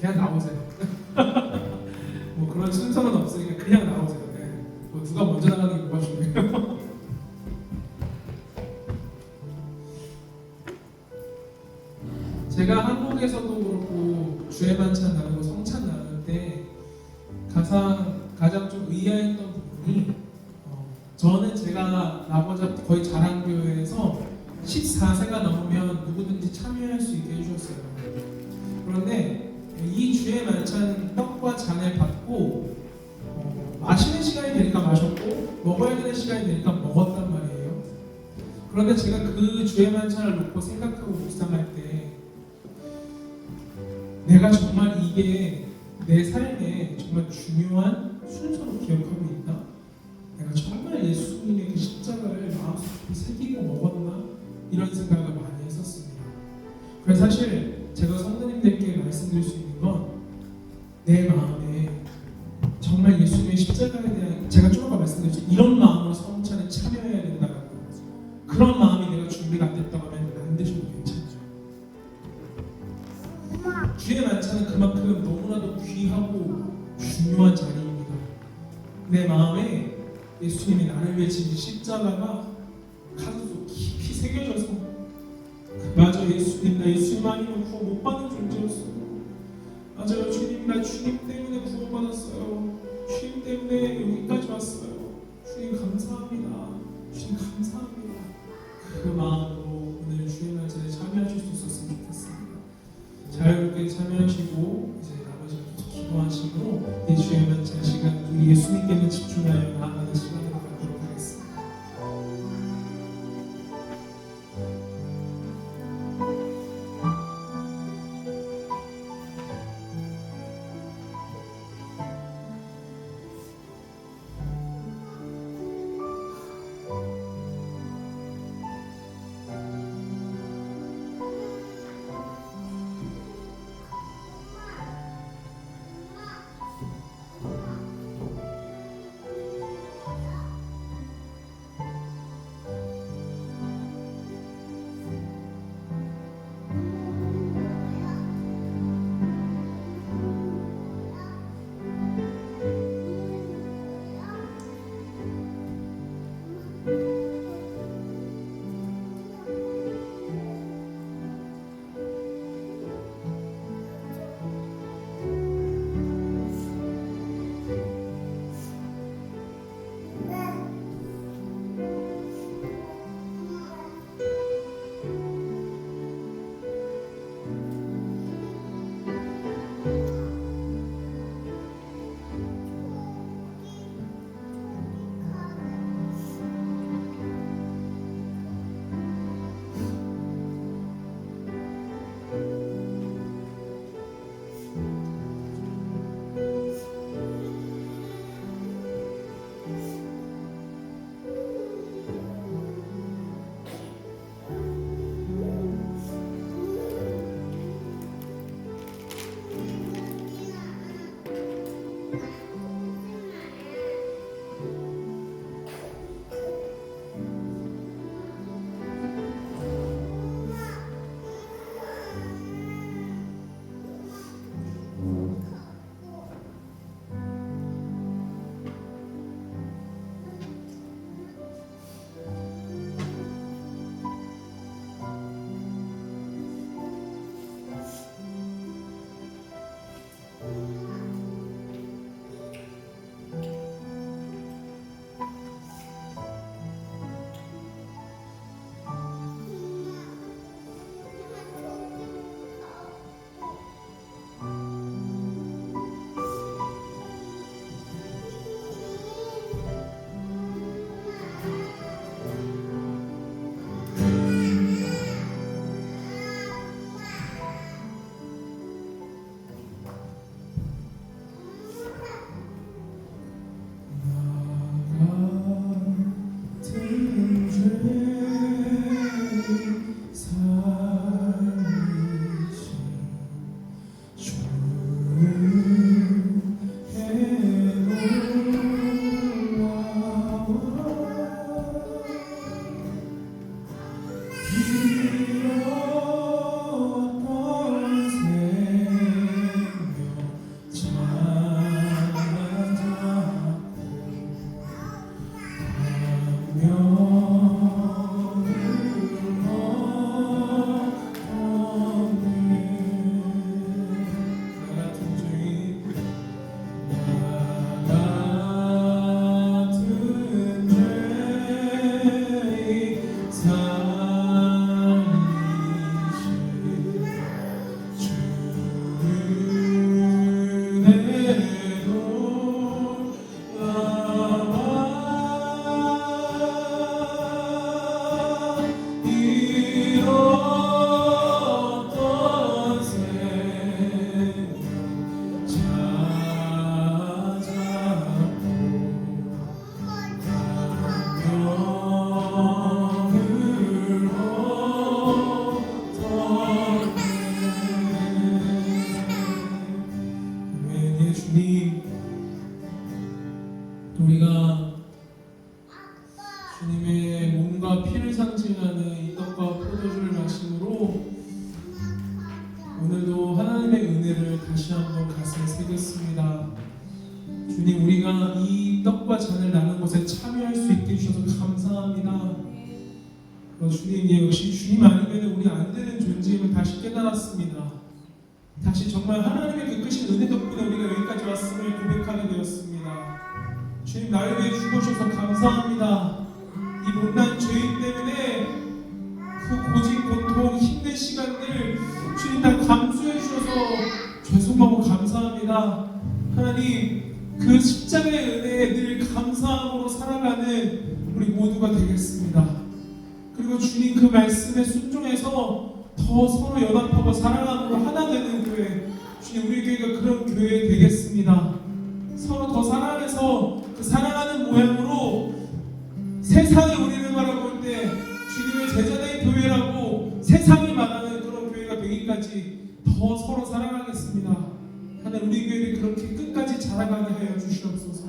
[SPEAKER 1] 그냥 나오세요. 뭐 그런 순서는 없으니까 그냥 나오세요. 네. 뭐 누가 먼저 나가는 게 뭐가 중요해요? 제가 한국에서도 그렇고 주의 만찬 나누고 성찬 나눌 때 가장 좀 의아했던 부분이 저는 제가 나고자 거의 자랑 교회에서 14세가 넘으면 누구든지 참여할 수 있게 해주셨어요. 그런데 이 주의 만찬 떡과 잔을 받고 마시는 시간이 되니까 마셨고 먹어야 되는 시간이 되니까 먹었단 말이에요. 그런데 제가 그 주의 만찬을 놓고 생각하고 묵상할 때 내가 정말 이게 내 삶에 정말 중요한 순서로 기억하고 있나? 내가 정말 예수님의 그 십자가를 마음속에 새기고 먹었나? 이런 생각을 많이 했었습니다. 그래서 사실 제가 성도님들께 말씀드릴 수 있는 건 내 마음에 정말 예수님의 십자가에 대한, 제가 좀 아까 말씀드렸죠, 이런 마음으로 성찬에 참여해야 된다는 거. 그런 마음이 내가 준비가 안 됐다고 하면 안 드셔도 괜찮죠. 주의 만찬은 그만큼 너무나도 귀하고 중요한 자리입니다. 내 마음에 예수님이 나를 위해 지신 십자가가 가슴속 깊이 새겨져서 맞아, 예수님, 나 예수님 아니면 구원 못 받는 존재였어요. 맞아요, 주님, 나 주님 때문에 구원받았어요. 주님 때문에 여기까지 왔어요. 주님 감사합니다. 주님 감사합니다. 그 마음으로 오늘 주의 만찬에 참여하실 수 있었으면 좋겠습니다. 자유롭게 참여하시고 이제 나머지 기도하시고 이 주의 만찬 시간 우리 예수님께만 집중하여 나아가는 시간으로 갖도록 하겠습니다. 우리가 주님의 몸과 피를 상징하는 이 떡과 포도주를 마심으로 오늘도 하나님의 은혜를 다시 한번 가슴에 새겼습니다. 주님, 우리가 이 떡과 잔을 나눈 것에 참여할 수 있게 해주셔서 감사합니다. 주님, 역시 주님 아니면 우리 안 되는 존재임을 다시 깨달았습니다. 다시 정말 하나님의 그 크신 은혜 덕분에 우리가 여기까지 왔음을 고백하게 되었습니다. 주님, 나를 위해 죽으셔서 감사합니다. 이 못난 죄인 때문에 그 고진 고통 힘든 시간들 주님 다 감수해 주셔서 죄송하고 감사합니다. 하나님, 그 십자가의 은혜에 늘 감사함으로 살아가는 우리 모두가 되겠습니다. 그리고 주님 그 말씀에 순종해서 더 서로 연합하고 사랑함으로 하나 되는 교회, 주님 우리 교회가 그런 교회 되겠습니다. 서로 더 사랑해서 그 사랑하는 모양으로 세상이 우리를 바라볼 때 주님의 제자된 교회라고 세상이 말하는 그런 교회가 되기까지 더 서로 사랑하겠습니다. 하나님, 우리 교회를 그렇게 끝까지 자라가게 하여 주시옵소서.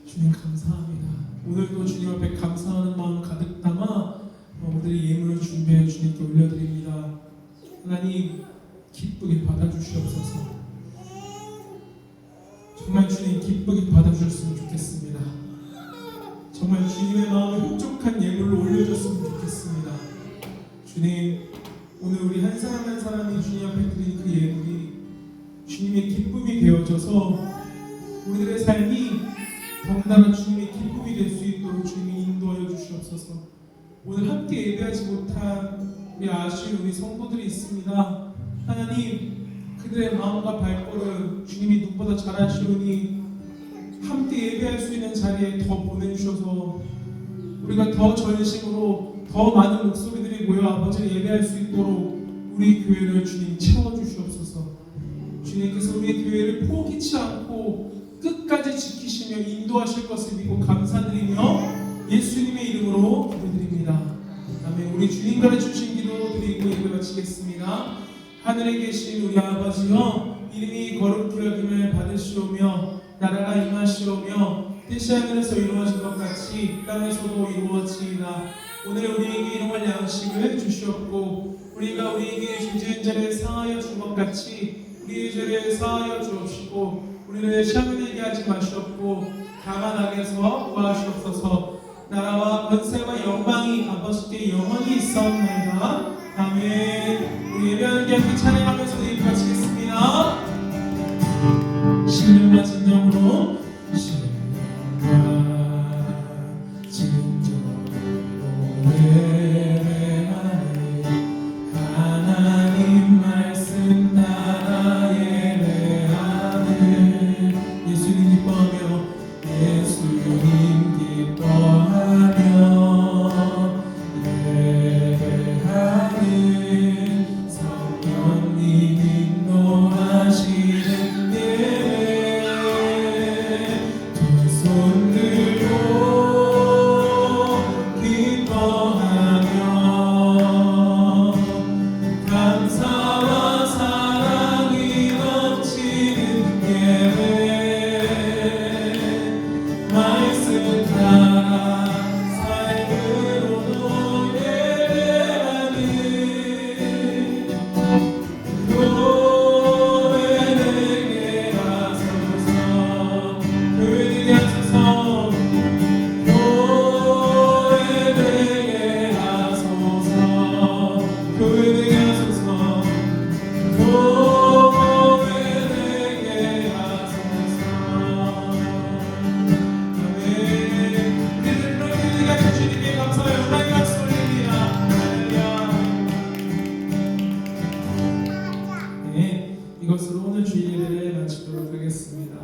[SPEAKER 1] 주님 감사합니다. 오늘도 주님 앞에 감사하는 마음 가득 담아 오늘의 예물을 준비해 주님께 올려드립니다. 하나님, 기쁘게 받아주시옵소서. 정말 주님 기쁘게 받아주셨으면 좋겠습니다. 정말 주님의 마음에 흡족한 예물로 올려줬으면 좋겠습니다. 주님, 오늘 우리 한 사람 한 사람이 주님 앞에 드린 그 예물이 주님의 기쁨이 되어져서 우리들의 삶이 덩달아 주님의 기쁨이 될 수 있도록 주님이 인도하여 주시옵소서. 오늘 함께 예배하지 못한 우리 아쉬운 우리 성도들이 있습니다. 하나님, 그들의 마음과 발걸음 주님이 누구보다 잘 아시오니 함께 예배할 수 있는 자리에 더 보내주셔서 우리가 더 전심으로 더 많은 목소리들이 모여 아버지를 예배할 수 있도록 우리 교회를 주님 채워주시옵소서. 주님께서 우리 교회를 포기치 않고 끝까지 지키시며 인도하실 것을 믿고 감사드리며 예수님의 이름으로 기도드립니다. 아멘. 우리 주님 가르쳐주신 기도 드리고 예배 마치겠습니다. 하늘에 계신 우리 아버지여, 이름이 거룩히 여김을 받으시오며 나라가 임하시오며 뜻이 하늘에서 이루어진 것 같이 땅에서도 이루어지이다. 오늘 우리에게 일용할 양식을 주시옵고 우리가 우리에게 죄지은 자를 사하여 준 것 같이 우리의 죄를 사하여 주옵시고 우리를 시험에 들게 하지 마시옵고 다만 악에서 구하시옵소서. 나라와 권세와 영광이 아버지께 영원히 있사옵나이다. 아멘. 우리 예배하는 게 함께 찬양하면서 예배 마치겠습니다. 신령과 진정으로 예배하네. 하나님 말씀 따라 예배하네. 예수님 기뻐하며 예수님 기뻐하며 예배하는 성령님 인도하시는 예배 두 손 들고 기뻐하며 감사와 사랑이 넘치는 예배 말씀 따라 삶으로도 예배하는 교회되게 하소서. 교회되게 하소서. 교회되게 하소서. 교회되게 하소서. 교회되게 하소서. 아멘. 우리들 그런 교회가 주님께 감사의 영광의 박수 올립니다. 할렐루야. 네, 이것으로 오늘 주일 예배를 마치도록 하겠습니다.